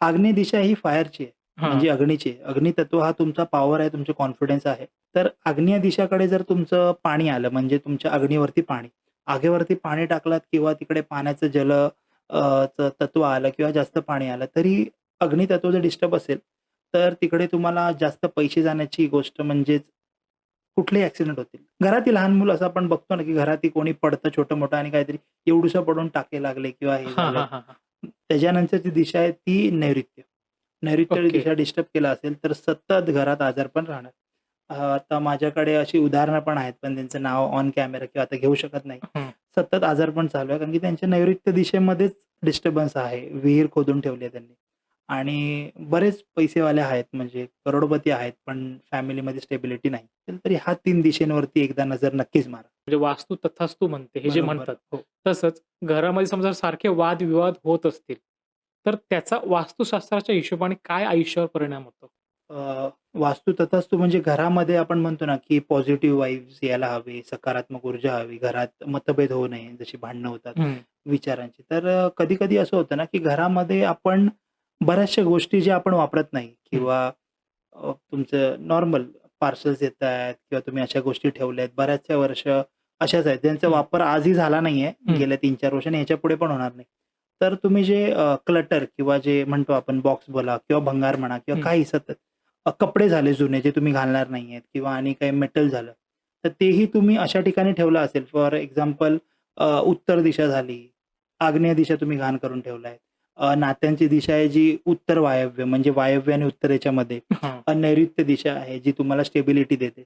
आग्नेय दिशा ही फायरची आहे. हां. म्हणजे अग्नीची आहे. अग्नितत्व हा तुमचा पॉवर आहे, तुमचे कॉन्फिडन्स आहे. तर आग्नेय दिशाकडे जर तुमचं पाणी आलं, म्हणजे तुमच्या अग्नीवरती पाणी. आगीवरती पाणी टाकलात किंवा तिकडे पाण्याचं चं तत्व आलं किंवा जास्त पाणी आलं, तरी अग्नितत्व जर डिस्टर्ब असेल, तर तिकडे तुम्हाला जास्त पैसे जाण्याची गोष्ट म्हणजेच कुठलेही ॲक्सिडेंट होतील. घरातील लहान मुलं असं आपण बघतो ना, की घरातील कोणी पडतं छोटं-मोठं आणि काहीतरी एवढुसं पडून टाके लागले किंवा हे हां, झालं. हां, हां, हां. त्याच्यानंतरची दिशा आहे ती नैऋत्य. नैऋत्य ओके. दिशा डिस्टर्ब केला असेल, तर सतत घरात आजारपण राहणार. आता माझ्याकडे अशी उदाहरणं पण आहेत, पण त्यांचं नाव ऑन कॅमेरा किंवा आता घेऊ शकत नाही. हं. सतत आजारपण चालू आहे, कारण की त्यांच्या नैऋत्य दिशेमध्येच डिस्टर्बन्स आहे. विहीर खोदून ठेवली आहे त्यांनी. आणि बरेच पैसेवाले आहेत, म्हणजे करोडपती आहेत, पण फॅमिलीमध्ये स्टेबिलिटी नाही. तरी ह्या 3 दिशेंवरती एकदा नजर नक्कीच मारा. म्हणजे वास्तू तथास्तु म्हणते हे जे बरोबर. म्हणतात. हो. तसंच घरामध्ये समजा सारखे वादविवाद होत असतील, तर त्याचा वास्तुशास्त्राच्या हिशोबाने काय आयुष्यावर परिणाम होतो? वास्तू तथास्तु म्हणजे घरामध्ये आपण म्हणतो ना, की पॉझिटिव्ह वाइब्स यायला हवे, सकारात्मक ऊर्जा हवी, घरात मतभेद होऊ नये, जशी भांडणं होतात हं. विचारांची. तर कधी-कधी असं होतं ना, की घरामध्ये आपण बऱ्याचशा गोष्टी ज्या आपण वापरत नाही हं. किंवा तुमचं नॉर्मल पार्सल्स येतायत किंवा तुम्ही अशा गोष्टी ठेवल्यात, बऱ्याचशा वर्ष अशाच आहेत, ज्यांचा हं. वापर आजही झाला नाहीये हं. गेल्या 3-4 वर्षांनी, ह्याच्यापुढे पण होणार नाही. तर तुम्ही जे क्लटर किंवा जे म्हणतो आपण बॉक्स बोला किंवा भंगार म्हणा किंवा हं. काही सतत कपडे झाले जुने जे तुम्ही घालणार नाहीयेत किंवा आणि काही मेटल झालं, तर तेही तुम्ही अशा ठिकाणी ठेवलं असेल. फॉर एक्झाम्पल उत्तर दिशा झाली, आग्नेय दिशा तुम्ही घाण करून ठेवलाय. नात्यांची दिशा आहे जी उत्तर वायव्य, म्हणजे वायव्य आणि उत्तर याच्यामध्ये. हां. नैऋत्य दिशा आहे जी तुम्हाला स्टेबिलिटी देते.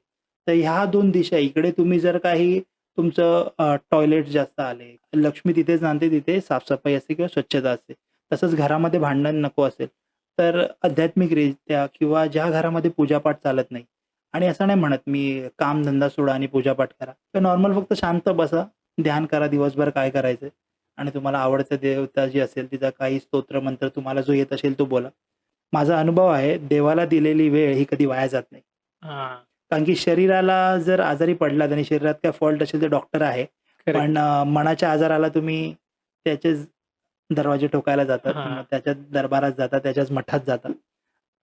तर ह्या 2 दिशा इकडे तुम्ही जर काही तुमचं टॉयलेट जास्त आले, लक्ष्मी तिथेच नांदते, तिथे साफ-सफाई असते किंवा स्वच्छता असते. तसंच घरामध्ये भांडण नको असेल, तर आध्यात्मिकरित्या किंवा ज्या घरामध्ये पूजापाठ चालत नाही आणि असं नाही म्हणत मी काम-धंदा सोडा आणि पूजापाठ करा. तर नॉर्मल फक्त शांत बसा, ध्यान करा दिवसभर काय करायचंय आणि तुम्हाला आवडतं देवता जी असेल तिचा काही स्तोत्र मंत्र तुम्हाला जो येत असेल तो बोला. माझा अनुभव आहे, देवाला दिलेली वेळ ही कधी वाया जात नाही. हां. कारण की शरीराला जर आजारी पडलात आणि शरीरात काय फॉल्ट असेल तर डॉक्टर आहे. करेक्ट. पण मनाच्या आजाराला तुम्ही त्याचेच दरवाजे ठोकायला जातात. हां. मग त्याच्याच दरबारात जातात, त्याच्याच मठात जातात.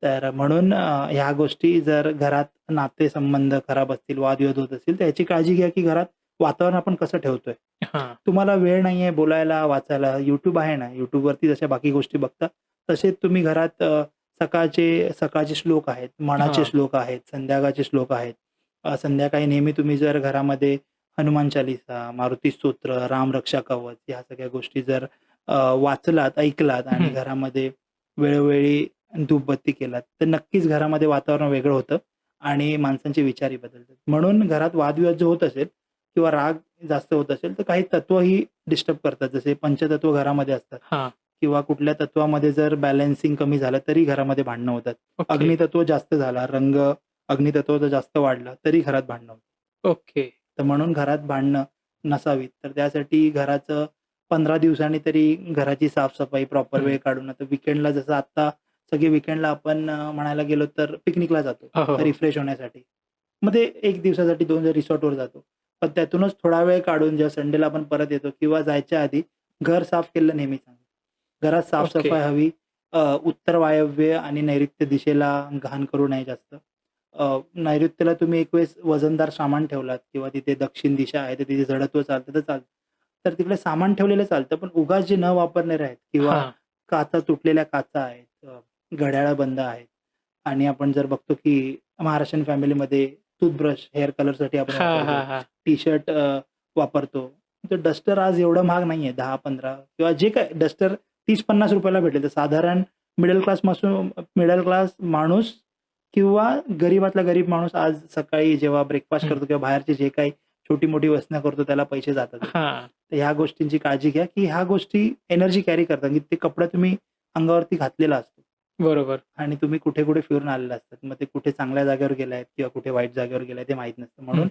तर म्हणून ह्या गोष्टी जर घरात नातेसंबंध खराब असतील, वादविवाद होत असतील, तर याची काळजी घ्या की घरात वातावरण आपण कसं ठेवतोय. हां. तुम्हाला वेळ नाहीये बोलायला, वाचायला, YouTube आहे ना, YouTubeवरती जशा बाकी गोष्टी बघता, तसेच तुम्ही घरात सकाळचे श्लोक आहेत, मनाचे हां. श्लोक आहेत, संध्याकाळचे श्लोक आहेत. संध्याकाळी नेहमी तुम्ही जर घरामध्ये हनुमान चालीसा, मारुती स्तोत्र, रामरक्षा कवच ह्या सगळ्या गोष्टी जर वाचलात, ऐकलात आणि हं. घरामध्ये वेळोवेळी धूपबत्ती केलात, तर नक्कीच घरामध्ये वातावरण वेगळं होतं आणि माणसांचे विचारही बदलतात. म्हणून घरात वादविवाद जो होत असेल किंवा राग जास्त होत असेल, तर काही तत्वही डिस्टर्ब करतात. जसे पंचतत्व घरामध्ये असतात हां. किंवा कुठल्या तत्वामध्ये जर बॅलन्सिंग कमी झालं, तरी घरामध्ये भांडणं होतात. ओके. अग्नितत्व जास्त झाला, अग्नितत्व जर जास्त वाढला, तरी घरात भांडणं होतात. ओके. तर म्हणून घरात भांडणं नसावीत. तर त्यासाठी घराचं 15 दिवसांनी तरी घराची साफ-सफाई प्रॉपर हं. वेळ काढून आता विकेंडला जसं आत्ता सगळे विकेंडला आपण म्हणायला गेलो तर पिकनिकला जातो हो, हो, हो. रिफ्रेश होण्यासाठी. मग ते 1 दिवसासाठी 2 दिवस रिसॉर्टवर जातो. पण त्यातूनच थोडा वेळ काढून जेव्हा संडेला आपण परत येतो किंवा जायच्या आधी घर साफ केलेलं नेहमी चांगलं. घरात ओके. साफ-सफाई हवी. उत्तर वायव्य आणि नैऋत्य दिशेला घाण करू नये जास्त. नैऋत्येला तुम्ही एक वेळेस वजनदार सामान ठेवलात किंवा तिथे दक्षिण दिशा आहे, तर तिथे जडत्व चालतं तर चालतं. तर तिकडे सामान ठेवलेलं चालतं, पण उगाच जे न वापरणारे आहेत किंवा हां. तुटलेल्या काचा आहेत, घड्याळं बंद आहेत आणि आपण जर बघतो की महाराष्ट्रीयन फॅमिलीमध्ये टूथब्रश हेअर कलरसाठी आपण हां, वापरतो. हां, हां. टी-शर्ट वापरतो. तर डस्टर आज एवढं महाग नाहीये 10-15 किंवा जे काही डस्टर ₹30-50 ला भेटेल. तर साधारण मिडल क्लास माणूस किंवा गरीबातला गरीब माणूस आज सकाळी जेव्हा ब्रेकफास्ट हं. करतो किंवा बाहेरचे जे काही छोटी-मोठी व्यसनं करतो त्याला पैसे जातातच. हां. तर ह्या गोष्टींची काळजी घ्या, की ह्या गोष्टी एनर्जी कॅरी करतात, की ते कपडा तुम्ही अंगावरती घातलेला असतो बरोबर. आणि तुम्ही कुठे-कुठे फिरून आलेले असतात. मग ते कुठे चांगल्या जागेवर गेलायत किंवा कुठे वाईट जागेवर गेलाय ते माहीत नसतं. हं. म्हणून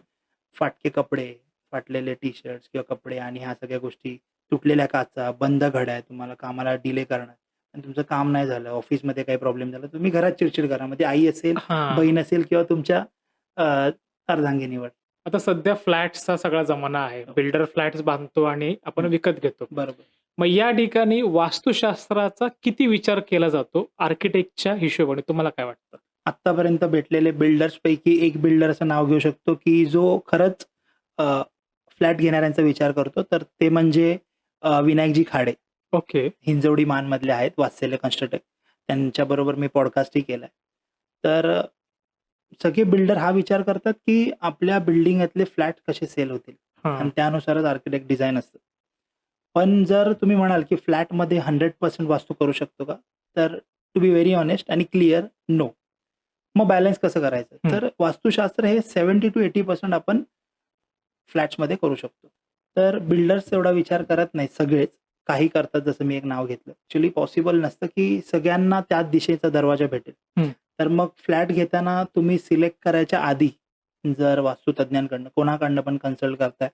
फाटके कपडे, फाटलेले टी-शर्ट्स किंवा कपडे आणि ह्या सगळ्या गोष्टी, तुटलेल्या काचा, बंद घड्या, तुम्हाला कामाला डिले करणार आणि तुमचं काम नाही झालं, ऑफिसमध्ये काही प्रॉब्लेम झाला, तुम्ही घरात चिडचिड करा. मग ती आई असेल, हां. बहीण असेल किंवा तुमच्या अर्धांगिनीवर. आता सध्या फ्लॅट्सचा सगळा जमाना आहे. हो. बिल्डर फ्लॅट्स बांधतो आणि आपण हं. विकत घेतो. बरोबर. मग या ठिकाणी वास्तुशास्त्राचा किती विचार केला जातो आर्किटेक्टच्या हिशोबाने तुम्हाला काय वाटतं? आत्तापर्यंत भेटलेले बिल्डर्सपैकी एक बिल्डर असं नाव घेऊ शकतो, की जो खरंच फ्लॅट घेणाऱ्यांचा विचार करतो. तर ते म्हणजे विनायकजी खाडे. ओके. हिंजवडी मानमधले आहेत वात्सल्य कन्स्ट्रक्टर. त्यांच्याबरोबर मी पॉडकास्टही केलाय. तर सगळे बिल्डर हा विचार करतात, की आपल्या बिल्डिंगातले फ्लॅट कसे सेल होतील हां. आणि त्यानुसारच आर्किटेक्ट डिझाइन असतं. पण जर तुम्ही म्हणाल, की फ्लॅटमध्ये 100% वास्तू करू शकतो का? तर टू बी व्हेरी हॉनेस्ट आणि क्लिअर, नो. मग बॅलन्स कसं करायचं? हं. तर वास्तुशास्त्र हे 70% आपण फ्लॅट्समध्ये करू शकतो. तर बिल्डर्स एवढा विचार करत नाहीत सगळेच. काही करतात जसं मी एक नाव घेतलं. ॲक्चुअली पॉसिबल नसतं, की सगळ्यांना त्याच दिशेचा दरवाजा भेटेल. हं. तर मग फ्लॅट घेताना तुम्ही सिलेक्ट करायच्या आधी जर वास्तुतज्ञांकडनं कोणाकडनं पण कन्सल्ट करताय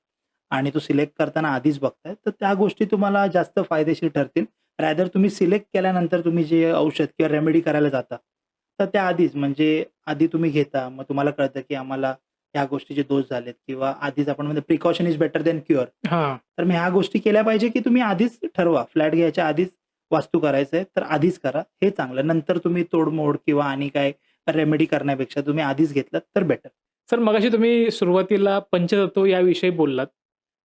आणि तो सिलेक्ट करताना आधीच बघताय, तर त्या गोष्टी तुम्हाला जास्त फायदेशीर ठरतील. रादर तुम्ही सिलेक्ट केल्यानंतर तुम्ही जे औषध किंवा रेमेडी करायला जाता, तर त्याआधीच म्हणजे आधी तुम्ही घेता. मग तुम्हाला कळतं, की आम्हाला ह्या गोष्टीचे दोष झालेत किंवा आधीच आपण म्हणतो precaution is better than cure. हां. तर मी ह्या गोष्टी केल्या पाहिजे, की तुम्ही आधीच ठरवा. फ्लॅट घ्यायच्या आधीच वास्तू करायचंय, तर आधीच करा. हे चांगलं. नंतर तुम्ही तोडमोड किंवा आणि काय रेमेडी करण्यापेक्षा तुम्ही आधीच घेतलात तर बेटर. सर मगाशी तुम्ही सुरुवातीला पंचतत्व याविषयी बोललात.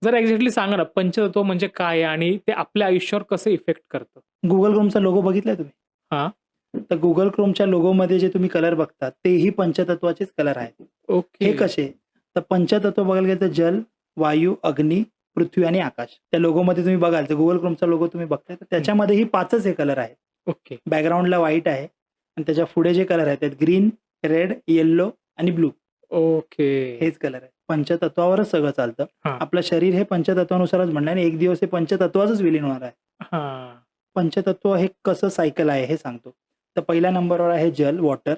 जरा एक्झॅक्टली सांगा ना, पंचतत्व म्हणजे काय आणि ते आपल्या आयुष्यावर कसं इफेक्ट करतं? Google Chromeचा लोगो बघितलाय तुम्ही? हां. तर Google Chromeच्या लोगोमध्ये जे तुम्ही कलर बघता, तेही पंचतत्वाचेच कलर आहेत. ओके. हे कसे? तर पंचतत्व बघायला गेलं तर जल, वायू, अग्नी, पृथ्वी आणि आकाश. त्या लोगोमध्ये तुम्ही बघाल तर Google Chromeचा लोगो तुम्ही बघताय, तर त्याच्यामध्येही 5च हे कलर आहेत. ओके. बॅकग्राऊंडला व्हाईट आहे आणि त्याच्या पुढे जे कलर आहेत त्यात ग्रीन, रेड, येलो आणि ब्लू ओके. हेच कलर आहेत. पंचतत्वावरच सगळं चालतं. हां. आपलं शरीर हे पंचतत्वानुसारच बनलंय आणि एक दिवस हे पंचतत्वातच विलीन होणार आहे. हां. पंचतत्व हे कसं सायकल आहे हे सांगतो. तर पहिल्या नंबरवर आहे जल, वॉटर.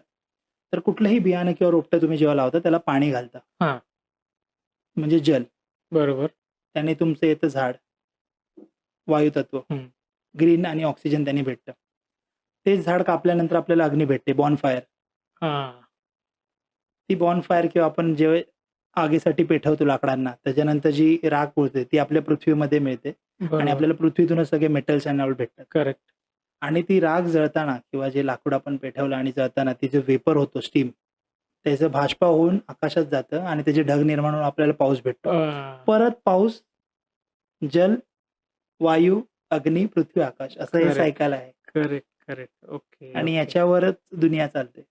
तर कुठलंही बियाणं किंवा रोपटं तुम्ही जेव्हा लावता त्याला पाणी घालता. हां. म्हणजे जल. बरोबर. त्याने तुमचं येतं झाड. वायुतत्व. हं. ग्रीन आणि ऑक्सिजन त्यांनी भेटतं. तेच झाड कापल्यानंतर आपल्याला अग्नी भेटते, बॉनफायर. हां. ती बॉनफायर किंवा आपण जेव्हा आगीसाठी पेटवतो लाकडांना, त्याच्यानंतर जी राख उरते ती आपल्या पृथ्वीमध्ये मिळते आणि बरोबर. आपल्याला पृथ्वीतूनच सगळे मेटल्स अँड ऑल भेटतात. करेक्ट. आणि ती राख जळताना किंवा जे लाकूड आपण पेटवलं आणि जळताना ती जो वेपर होतो स्टीम, त्याचं भाष्पा होऊन आकाशात जातं आणि त्याचे ढग निर्माण होऊन आपल्याला पाऊस भेटतो. अ, परत पाऊस, जल, वायू, अग्नी, पृथ्वी, आकाश असं हे करेक्ट, सायकल आहे. Correct, correct. ओके, आणि ओके. याच्यावरच दुनिया चालते. येस.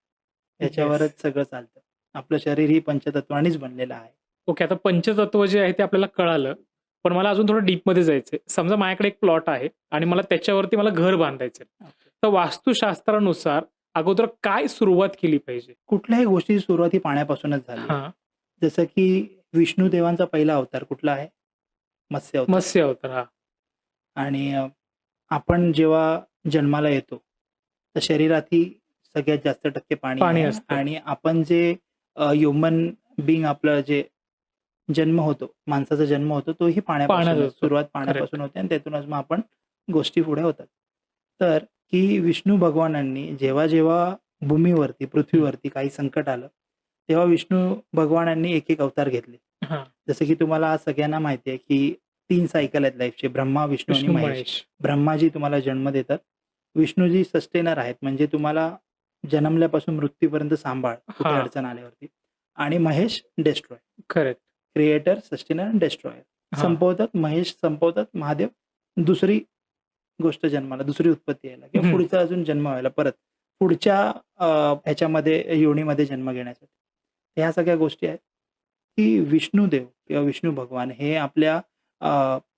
याच्यावरच सगळं चालतं. आपलं शरीर ही पंचतत्वांनीच बनलेलं आहे. ओके. आता पंचतत्व जे आहे ते आपल्याला कळालं. पण मला अजून थोडं डीपमध्ये जायचंय. समजा माझ्याकडे एक प्लॉट आहे आणि मला त्याच्यावरती घर बांधायचंय. ओके. तर वास्तुशास्त्रानुसार अगोदर काय सुरुवात केली पाहिजे? कुठल्याही गोष्टीची सुरुवात ही पाण्यापासूनच झाली आहे. हां. जसं की विष्णू देवांचा पहिला अवतार कुठला आहे? मत्स्य अवतार. मत्स्य अवतार. हां. आणि आपण जेव्हा जन्माला येतो, तर शरीरातही सगळ्यात जास्त टक्के पाणी पाणी आहे. असतं. आणि आपण जे ह्युमन बीइंग आपलं जे जन्म होतो, माणसाचा जन्म होतो तोही पाण्यात पाण्यापासूनच. होतो. सुरुवात करेक्ट. पाण्यापासून होते आणि त्यातूनच मग आपण गोष्टी पुढे होतात. तर की विष्णू भगवानांनी जेव्हा भूमीवरती, हं. पृथ्वीवरती काही संकट आलं, तेव्हा विष्णू भगवानांनी एक अवतार घेतले. हां. जसं की तुम्हाला आज सगळ्यांना माहिती आहे, की 3 सायकल आहेत लाईफचे, ब्रह्मा, विष्णू आणि विष्णू महेश. महेश. ब्रह्माजी तुम्हाला जन्म देतात. विष्णूजी सस्टेनर आहेत, म्हणजे तुम्हाला जन्मल्यापासून मृत्यूपर्यंत सांभाळ, कुठे हां. अडचण आल्यावरती. आणि Mahesh destroy. Correct. Creator, sustainer आणि डेस्ट्रॉयर. हां. संपवतात, महेश संपवतात, महादेव दुसरी गोष्ट जन्माला, दुसरी उत्पत्ती यायला किंवा हं. पुढचा अजून जन्म व्हायला परत पुढच्या ह्याच्यामध्ये योनीमध्ये जन्म घेण्यासाठी. ह्या सगळ्या गोष्टी आहेत, की विष्णुदेव किंवा विष्णू भगवान हे आपल्या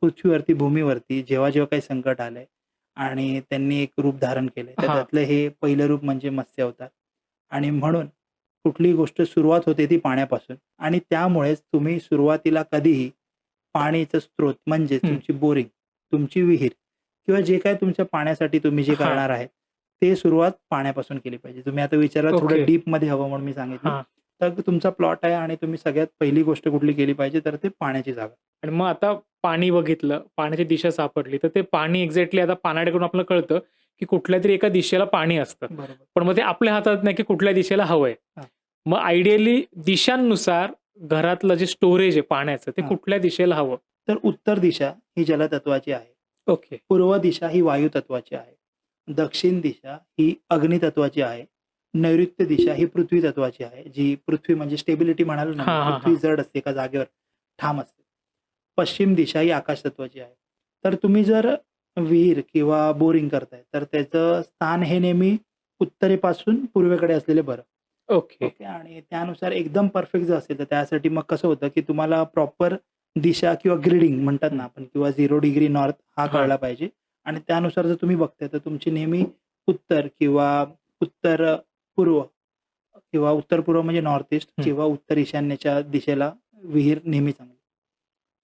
पृथ्वीवरती, भूमीवरती जेव्हा काही संकट आलंय आणि त्यांनी एक रूप धारण केलंय, तर हां. त्यातलं हे पहिलं रूप म्हणजे मत्स्य अवतार. आणि म्हणून कुठलीही गोष्ट सुरुवात होते ती पाण्यापासून. आणि त्यामुळेच तुम्ही सुरुवातीला कधीही पाण्याचा स्रोत म्हणजे हं. तुमची बोरिंग, तुमची विहीर किंवा जे काही तुमच्या पाण्यासाठी तुम्ही जे हां. करणार आहे, ते सुरुवात पाण्यापासून केली पाहिजे. तुम्ही आता विचारलात थोडं ओके. डीपमध्ये हवं म्हणून मी सांगितलं. हां. तर तुमचा प्लॉट आहे आणि तुम्ही सगळ्यात पहिली गोष्ट कुठली केली पाहिजे, तर ते पाण्याची जागा. आणि मग आता पाणी बघितलं, पाण्याची दिशा सापडली, तर ते पाणी एक्झॅक्टली आता पाण्याकडून आपल्याला कळतं, की कुठल्यातरी एका दिशेला पाणी असतं. बरोबर. पण मग ते आपल्या हातात नाही, की कुठल्या दिशेला हवंय. हां. मग आयडियली दिशांनुसार घरातलं जे स्टोरेज आहे पाण्याचं, ते हां. कुठल्या दिशेला हवं? तर उत्तर दिशा ही जलतत्वाची आहे. ओके. पूर्व दिशा ही वायू तत्वाची आहे. दक्षिण दिशा ही अग्नी तत्वाची आहे. नैऋत्य दिशा ही पृथ्वी तत्वाची आहे. जी पृथ्वी म्हणजे स्टेबिलिटी म्हणालो ना, हां, हां, पृथ्वी हां. जड असते, एका जागेवर ठाम असते. पश्चिम दिशा ही आकाश तत्वाची आहे. तर तुम्ही जर विहीर किंवा बोरिंग करताय, तर त्याचं स्थान हे नेहमी उत्तरेपासून पूर्वेकडे असलेले बरं. ओके. ओके. आणि त्यानुसार एकदम परफेक्ट जर असेल, तर त्यासाठी मग कसं होतं, की तुम्हाला प्रॉपर दिशा किंवा ग्रिडिंग म्हणतात ना हं. आपण, किंवा 0 डिग्री नॉर्थ हा हां. कळला पाहिजे. आणि त्यानुसार जर तुम्ही बघताय, तर तुमची नेहमी उत्तर किंवा उत्तर पूर्व किंवा उत्तर-पूर्व म्हणजे नॉर्थ ईस्ट हं. किंवा उत्तर ईशान्येच्या दिशेला विहीर नेहमी चांगली.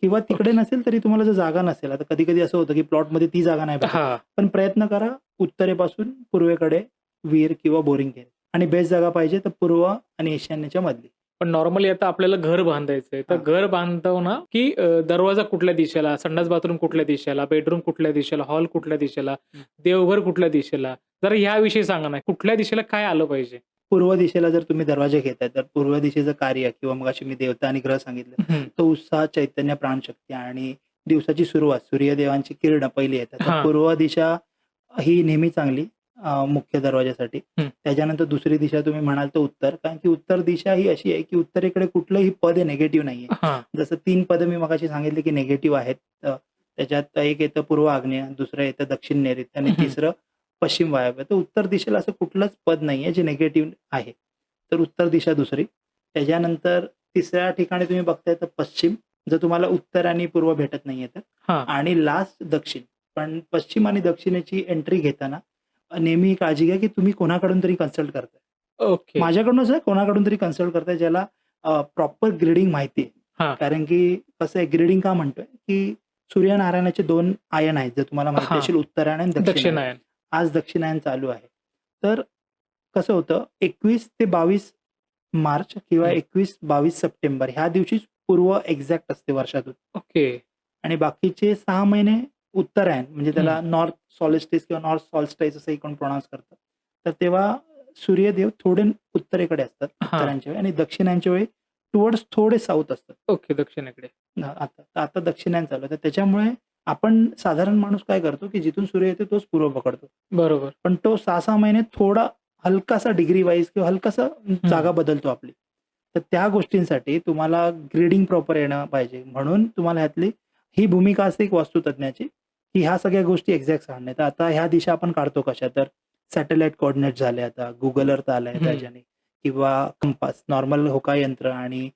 किंवा तिकडे ओके. नसेल तरी तुम्हाला जर जागा नसेल, आता कधी-कधी असं होतं, की प्लॉटमध्ये ती जागा नाही भेटत. हां. पण प्रयत्न करा उत्तरेपासून पूर्वेकडे विहीर किंवा बोरिंग केलं. आणि बेस्ट जागा पाहिजे तर पूर्व आणि ईशान्येच्या मधली. पण नॉर्मली आता आपल्याला घर बांधायचंय, तर हां. घर बांधताना की दरवाजा कुठल्या दिशेला, संडास बाथरूम कुठल्या दिशेला, बेडरूम कुठल्या दिशेला, हॉल कुठल्या दिशेला, हं. देवघर कुठल्या दिशेला? जरा ह्याविषयी सांगा ना, कुठल्या दिशेला काय आलं पाहिजे? पूर्व दिशेला जर तुम्ही दरवाजे घेताय, तर पूर्व दिशेचं कार्य किंवा मगाशी मी देवता आणि ग्रह सांगितलं, हं. तो उत्साह, चैतन्य, प्राणशक्ती आणि दिवसाची सुरुवात, सूर्यदेवांची किरणं पहिली येतात. तर हां. पूर्व दिशा ही नेहमी चांगली मुख्य दरवाजासाठी. हं. त्याच्यानंतर दुसरी दिशा तुम्ही म्हणाल तर उत्तर. कारण की उत्तर दिशा ही अशी आहे, की उत्तरेकडे कुठलंही पद हे निगेटिव्ह नाहीये. हां. जसं 3 पदं मी मगाशी सांगितले, की निगेटिव्ह आहेत. त्याच्यात एक येतं पूर्व आग्नेय, दुसरं येतं दक्षिण नैऋत्य आणि हं. तिसरं पश्चिम वायव्य. तर उत्तर दिशेला असं कुठलंच पद नाहीये जे निगेटिव्ह आहे. तर उत्तर दिशा दुसरी. त्याच्यानंतर तिसऱ्या ठिकाणी तुम्ही बघताय तर पश्चिम, जर तुम्हाला उत्तर आणि पूर्व भेटत नाहीये तर. हां. आणि लास्ट दक्षिण. पण पश्चिम आणि दक्षिणेची एंट्री घेताना नेहमी काळजी घ्या, की तुम्ही कोणाकडून तरी कन्सल्ट करताय. ओके. माझ्याकडूनच आहे, कोणाकडून तरी कन्सल्ट करताय ज्याला प्रॉपर ग्रेडिंग माहिती आहे. हां. कारण की कसं आहे, ग्रेडिंग का म्हणतोय, की सूर्यनारायणाचे 2 आयन आहेत, जर तुम्हाला माहिती हां. असेल, उत्तरायण आणि दक्षिणायन. दक्षिणायन. आज दक्षिणायन चालू आहे. तर कसं होतं, 21 ते 22 मार्च किंवा हं. 21-22 सप्टेंबर ह्या दिवशीच पूर्व एक्झॅक्ट असते वर्षातून. ओके. आणि बाकीचे 6 महिने उत्तरायण, म्हणजे त्याला हं. नॉर्थ सॉलिस्टिस किंवा नॉर्थ सॉल्स्टाईस असंही कोण प्रोनाउन्स करतात. तर तेव्हा सूर्यदेव थोडे उत्तरेकडे असतात हां. उत्तरायणच्या वेळी, आणि दक्षिणायनच्या वेळी टुवर्ड्स थोडे साऊथ असतात. ओके. दक्षिणेकडे. आता दक्षिणायन चालू आहे. तर त्याच्यामुळे आपण साधारण माणूस काय करतो, की जिथून सूर्य येतो तोच पूर्व पकडतो. बरोबर. पण तो 6-6 महिने थोडा हलकासा डिग्री वाईज किंवा हलकासा जागा बदलतो आपली. तर त्या गोष्टींसाठी तुम्हाला ग्रेडिंग प्रॉपर येणं पाहिजे. म्हणून तुम्हाला ह्यातली ही भूमिका असते एक वास्तुतज्ञाची, की ह्या सगळ्या गोष्टी एक्झॅक्ट सांगणे. तर आता ह्या दिशा आपण काढतो कशा? तर सॅटेलाईट कोऑर्डिनेट झाले आता, Google अर्थ आलाय त्याच्याने किंवा कंपास, नॉर्मल होकायंत्र आणि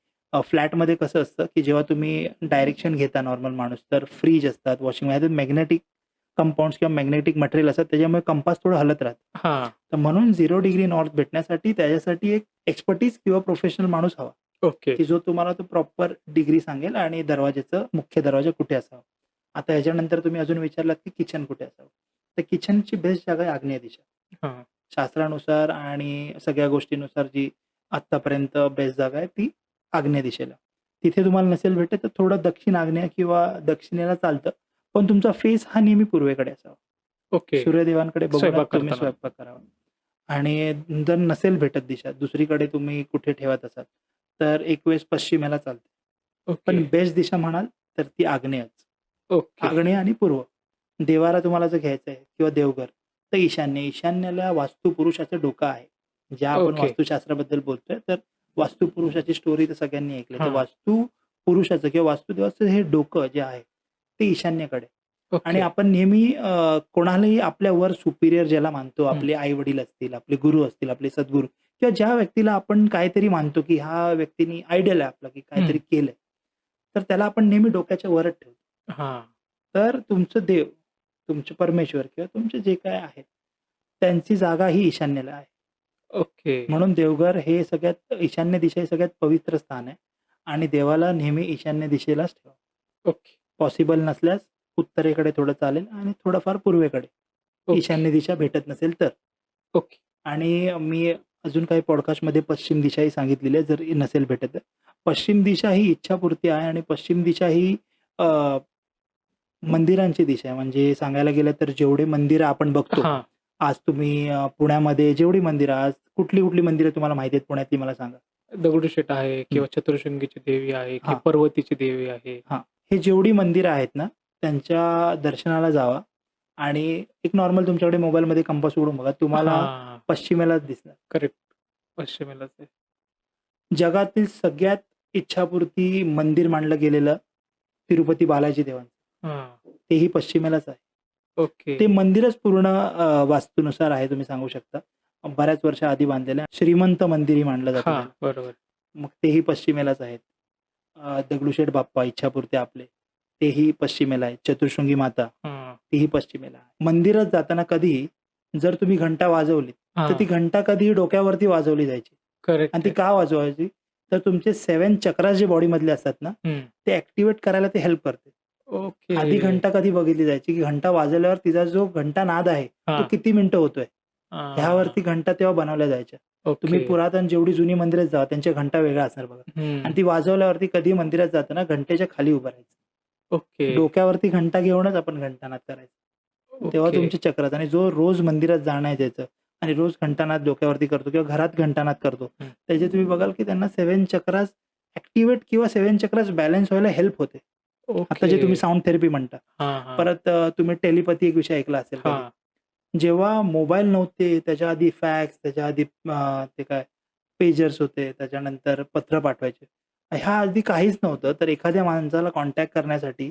फ्लॅटमध्ये कसं असतं, की जेव्हा तुम्ही डायरेक्शन घेता नॉर्मल माणूस, तर फ्रिज असतात, वॉशिंग मॅग्नेटिक कंपाउंड्स किंवा मॅग्नेटिक मटेरियल असतात, त्याच्यामुळे कंपास थोडं हलत राहतं. हां. तर म्हणून 0 डिग्री नॉर्थ भेटण्यासाठी त्याच्यासाठी एक एक्सपर्टीज किंवा प्रोफेशनल माणूस हवा, ओके. की जो तुम्हाला तो प्रॉपर डिग्री सांगेल आणि दरवाजाचं मुख्य दरवाजा कुठे असावा. आता ह्याच्यानंतर तुम्ही अजून विचारलात, की किचन कुठे असावं? तर किचनची बेस्ट जागा आहे आग्नेय दिशा. हां. शास्त्रानुसार आणि सगळ्या गोष्टींनुसार जी आत्तापर्यंत बेस्ट जागा आहे ती आग्नेय दिशेला. तिथे तुम्हाला नसेल भेटत तर थोडं दक्षिण आग्नेय किंवा दक्षिणेला चालतं. पण तुमचा फेस हा नेहमी पूर्वेकडे असावा. ओके. सूर्यदेवांकडे बघूनच स्वयंपाक तुम्ही करताना. स्वयंपाक करावा. आणि जर नसेल भेटत दिशा, दुसरीकडे तुम्ही कुठे ठेवत असाल, तर एक वेळेस पश्चिमेला चालते. ओके. पण बेस्ट दिशा म्हणाल तर ती आग्नेयच. ओके. आग्नेय आणि पूर्व. देवारा तुम्हाला जर घ्यायचं आहे किंवा देवघर, तर ईशान्य. ईशान्येला वास्तुपुरुषाचं डोकं आहे. ज्या आपण ओके. वास्तुशास्त्राबद्दल बोलतोय, तर वास्तुपुरुषाची स्टोरी तर सगळ्यांनी ऐकली. तर हां. वास्तुपुरुषाचं किंवा वास्तुदेवाचं हे डोकं जे आहे, ते ईशान्येकडे. आणि ओके. आपण नेहमी कोणालाही आपल्या वर सुपिरियर ज्याला मानतो, हं. आपले आई-वडील असतील, आपले गुरु असतील, आपले सद्गुरू किंवा ज्या व्यक्तीला आपण काहीतरी मानतो, की हा व्यक्तीनी आयडॉल आहे आपला, की काहीतरी केलंय. तर त्याला आपण नेहमी डोक्याच्या वरच ठेवतो. हां. तर तुमचं देव, तुमचे परमेश्वर किंवा तुमचे जे काही आहेत, त्यांची जागा ही ईशान्येला आहे. ओके. म्हणून देवघर हे सगळ्यात ईशान्य दिशा हे सगळ्यात पवित्र स्थान आहे आणि देवाला नेहमी ईशान्य दिशेलाच ठेवा. ओके. पॉसिबल नसल्यास उत्तरेकडे थोडं चालेल आणि थोडंफार पूर्वेकडे. ओके. ईशान्य दिशा भेटत नसेल तर. ओके. आणि मी अजून काही पॉडकास्टमध्ये पश्चिम दिशाही सांगितलेली आहे, जर नसेल भेटत तर. पश्चिम दिशा ही इच्छापूर्ती आहे आणि पश्चिम दिशा ही अ, मंदिरांची दिशा आहे. म्हणजे सांगायला गेलं तर जेवढे मंदिरं आपण बघतो, हां. आज तुम्ही पुण्यामध्ये जेवढी मंदिरं आज कुठली मंदिरं तुम्हाला माहिती आहेत पुण्यातली मला सांगा? दगडूशेठ आहे किंवा चतुर्शृंगीची देवी आहे की हां. पर्वतीची देवी आहे. हां. हे जेवढी मंदिरं आहेत ना, त्यांच्या दर्शनाला जावा आणि एक नॉर्मल तुमच्याकडे मोबाईलमध्ये कंपास उघडून बघा. तुम्हाला हां. पश्चिमेलाच दिसणार. करेक्ट. पश्चिमेलाच आहे. जगातील सगळ्यात इच्छापूर्ती मंदिर मानलं गेलेलं तिरुपती बालाजी देवांचं. हां. तेही पश्चिमेलाच आहे. ओके. ते मंदिरच पूर्ण वास्तूनुसार आहे तुम्ही सांगू शकता. बऱ्याच वर्ष आधी बांधलेलं आहे. श्रीमंत मंदिरही मानलं जातं हां. त्याला. बरोबर. मग तेही पश्चिमेलाच आहेत. दगडूशेठ बाप्पा इच्छापुरते आपले, तेही पश्चिमेला आहेत. चतुर्शृंगी माता, हां. तीही पश्चिमेला आहे. मंदिरात जाताना कधीही जर तुम्ही घंटा वाजवलीत, तर ती हां. घंटा कधीही डोक्यावरती वाजवली जायची. करेक्ट आणि ती आहे. का वाजवायची? तर तुमचे 7 चक्रास जे बॉडीमधले असतात ना, हं. ते ॲक्टिव्हेट करायला ते हेल्प करते. आधी ओके. घंटा कधी बघितली जायची, की घंटा वाजवल्यावर तिचा जो घंटानाद आहे, तो हां. किती मिनिटं होतोय. हां. ह्यावरती घंटा तेव्हा बनवल्या जायच्या. तुम्ही ओके. पुरातन जेवढी जुनी मंदिरात जा, त्यांच्या घंटा वेगळ्या असणार बघा. आणि हं. ती वाजवल्यावरती कधी मंदिरात जाताना घंटेच्या खाली उभं राहायचं. ओके. डोक्यावरती घंटा घेऊनच आपण घंटानाद करायचा. तेव्हा ओके. तुमचे चक्रात आणि जो रोज मंदिरात जाणं आहे त्याचं आणि रोज घंटानाद डोक्यावरती करतो किंवा घरात घंटानाद करतो, हं. त्याचे तुम्ही बघाल की त्यांना 7 चक्रास ॲक्टिव्हेट किंवा 7 चक्रास बॅलन्स व्हायला हेल्प होते. आता जे ओके. तुम्ही साउंड थेरपी म्हणता. हां, हां. परत तुम्ही टेलिपॅथी एक विषय ऐकला असेल कधी. हां. जेव्हा मोबाईल नव्हते, त्याच्या आधी फॅक्स, त्याच्या आधी ते काय पेजर्स होते, त्याच्यानंतर पत्र पाठवायचे. ह्या आधी काहीच नव्हतं, तर एखाद्या माणसाला कॉन्टॅक्ट करण्यासाठी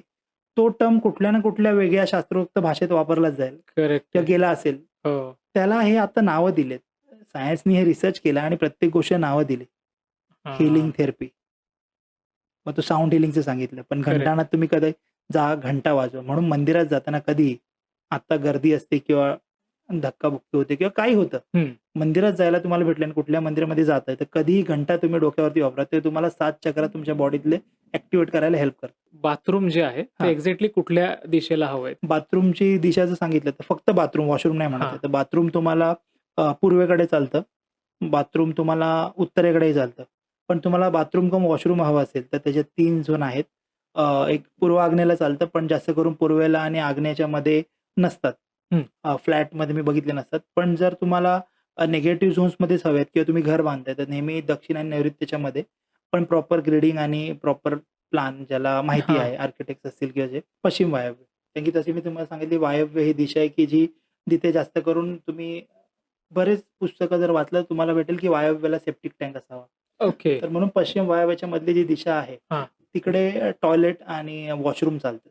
तो टर्म कुठल्या ना कुठल्या वेगळ्या शास्त्रोक्त भाषेत वापरलाच जाईल करेक्ट किंवा आहे. गेला असेल. हो. त्याला हे आता नावं दिलेत. सायन्सनी हे रिसर्च केलं आणि प्रत्येक गोष्ट नावं दिली. हीलिंग हां. थेरपी. मग तो साउंड हिलिंगचं सांगितलं. पण करेक्ट. घंटानाद तुम्ही कधी जा, घंटा वाजवा. म्हणून मंदिरात जाताना कधीही आता गर्दी असते किंवा धक्काबुक्की होते किंवा काही होतं. हं. मंदिरात जायला तुम्हाला भेटलं आणि कुठल्या मंदिरामध्ये जाताय, तर कधीही घंटा तुम्ही डोक्यावरती वापरा. ते तुम्हाला 7 चक्र तुमच्या बॉडीतले ॲक्टिव्हेट करायला हेल्प करतं. बाथरूम जे आहे ते हां. एक्झॅक्टली कुठल्या दिशेला हवंय? बाथरूमची दिशा जर सांगितलं तर फक्त बाथरूम, वॉशरूम नाही म्हणत हां. आहे. तर बाथरूम तुम्हाला पूर्वेकडे चालतं. बाथरूम तुम्हाला उत्तरेकडेही चालतं. पण तुम्हाला बाथरूम किंवा वॉशरूम हवं असेल, तर त्याच्यात 3 झोन आहेत. एक पूर्व आग्नेयला चालतं, पण जास्त करून पूर्वेला आणि आग्नेयच्या मध्ये नसतात. हं. फ्लॅटमध्ये मी बघितले नसतात. पण जर तुम्हाला निगेटिव्ह झोन्समध्येच हवे आहेत किंवा तुम्ही घर बांधताय, तर नेहमी दक्षिण आणि नैऋत्येच्या मध्ये पण प्रॉपर ग्रेडिंग आणि प्रॉपर प्लॅन ज्याला माहिती हां. आहे, आर्किटेक्ट्स असतील किंवा जे पश्चिम वायव्य. कारण की तशी मी तुम्हाला सांगितली वायव्य ही दिशा आहे, की जी जिथे जास्त करून तुम्ही बरेच पुस्तकं जर वाचलं तुम्हाला भेटेल की वायव्याला सेप्टिक टँक असावा. ओके. तर म्हणून पश्चिम वायव्याच्या मधली जी दिशा आहे, हां. तिकडे टॉयलेट आणि वॉशरूम चालतात.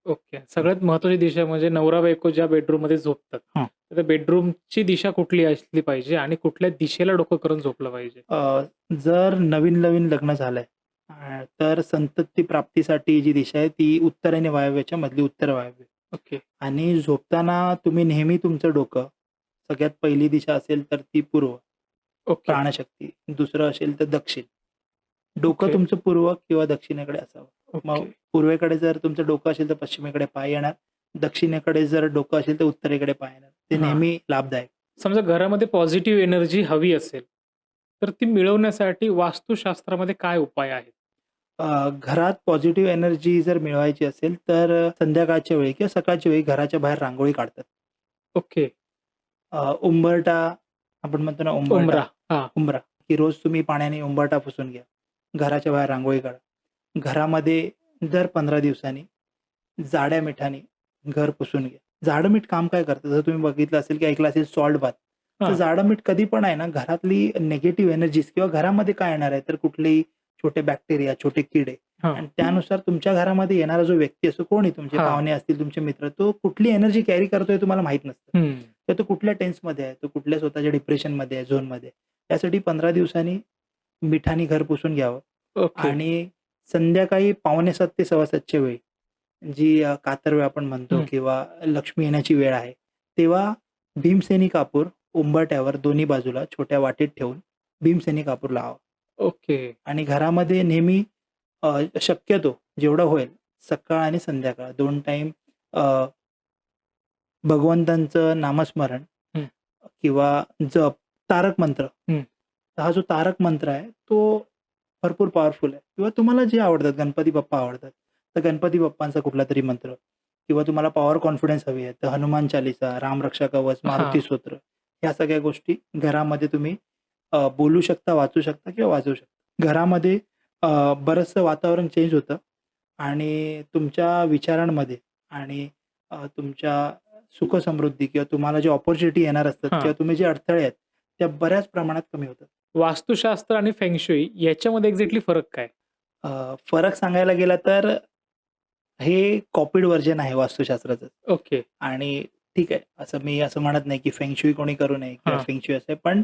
ओके. सगळ्यात महत्त्वाची दिशा म्हणजे नवरा-बायको ज्या बेडरूममध्ये झोपतात, हां. तर त्या बेडरूमची दिशा कुठली असली पाहिजे आणि कुठल्या दिशेला डोकं करून झोपलं पाहिजे? जर नवीन-नवीन लग्न झालंय तर संतती प्राप्तीसाठी जी दिशा आहे ती उत्तर आणि वायव्याच्या मधली उत्तर वायव्य. ओके. आणि झोपताना तुम्ही नेहमी तुमचं डोकं सगळ्यात पहिली दिशा असेल तर ती पूर्व, ओके. प्राणशक्ती. दुसरं असेल तर दक्षिण. डोकं ओके. तुमचं पूर्व किंवा दक्षिणेकडे असावं. मग ओके. पूर्वेकडे जर तुमचं डोकं असेल तर पश्चिमेकडे पाय येणार. दक्षिणेकडे जर डोकं असेल तर उत्तरेकडे पाय येणार. ते हां. नेहमी लाभदायक. समजा घरामध्ये पॉझिटिव्ह एनर्जी हवी असेल, तर ती मिळवण्यासाठी वास्तुशास्त्रामध्ये काय उपाय आहेत? घरात पॉझिटिव्ह एनर्जी जर मिळवायची असेल तर संध्याकाळच्या वेळी किंवा सकाळच्या वेळी घराच्या बाहेर रांगोळी काढतात. ओके. उंबरठा आपण म्हणतो ना उंबरा. हां. उंबरा, की रोज तुम्ही पाण्याने उंबरठा पुसून घ्या. घराच्या बाहेर रांगोळी काढा. घरामध्ये दर 15 दिवसांनी जाड्या मिठाने घर पुसून घ्या. जाडं मीठ काम काय करतं? जर तुम्ही बघितलं असेल की ऐकलं असेल सॉल्ट बाथ. तर हां. जाडं मीठ कधी पण आहे ना घरातली निगेटिव्ह एनर्जीज किंवा घरामध्ये काय येणार आहे तर कुठलेही छोटे बॅक्टेरिया, छोटे किडे हां. आणि त्यानुसार तुमच्या घरामध्ये येणारा जो व्यक्ती असो, कोणी तुमचे हां. पाहुणे असतील, तुमचे मित्र, तो कुठली एनर्जी कॅरी करतोय तुम्हाला माहीत नसतं. हं. तर तो कुठल्या टेन्समध्ये आहे, तो कुठल्या स्वतःच्या डिप्रेशनमध्ये आहे, झोनमध्ये आहे. त्यासाठी 15 दिवसांनी मिठाने घर पुसून घ्यावं ओके. आणि संध्याकाळी 5:45 ते 7:15च्या वेळी जी कातर वेळ आपण म्हणतो हं. किंवा लक्ष्मी येण्याची वेळ आहे, तेव्हा भीमसेनी कापूर उंबरठ्यावर दोन्ही बाजूला छोट्या वाटीत ठेवून भीमसेनी कापूर लावावा ओके. आणि घरामध्ये नेहमी शक्यतो जेवढं होईल सकाळ आणि संध्याकाळ 2 टाईम भगवंतांचं नामस्मरण हं. किंवा जप, तारक मंत्र. हं. हा जो तारक मंत्र आहे, तो भरपूर पॉवरफुल आहे किंवा तुम्हाला जे आवडतात, गणपती बाप्पा आवडतात, तर गणपती बाप्पांचा कुठलातरी मंत्र किंवा तुम्हाला पॉवर कॉन्फिडन्स हवी आहे, तर हनुमान चालीसा, रामरक्षा कवच, मारुती हां. स्तोत्र ह्या सगळ्या गोष्टी घरामध्ये तुम्ही बोलू शकता, वाचू शकता किंवा वाजवू शकता. घरामध्ये बरचसं वातावरण चेंज होतं आणि तुमच्या विचारांमध्ये आणि तुमच्या सुख-समृद्धी किंवा तुम्हाला जे अपॉर्च्युनिटी येणार असतात हां. किंवा तुम्ही जे अडथळे आहेत, त्या बऱ्याच प्रमाणात कमी होतात. वास्तुशास्त्र आणि फेंगशुई याच्यामध्ये एक्झॅक्टली फरक काय? फरक सांगायला गेला तर हे कॉपीड व्हर्जन आहे वास्तुशास्त्राचं ओके. आणि ठीक आहे, असं मी असं म्हणत नाही की फेंगशुई कोणी करू नये किंवा हां. फेंगशुई असं आहे. पण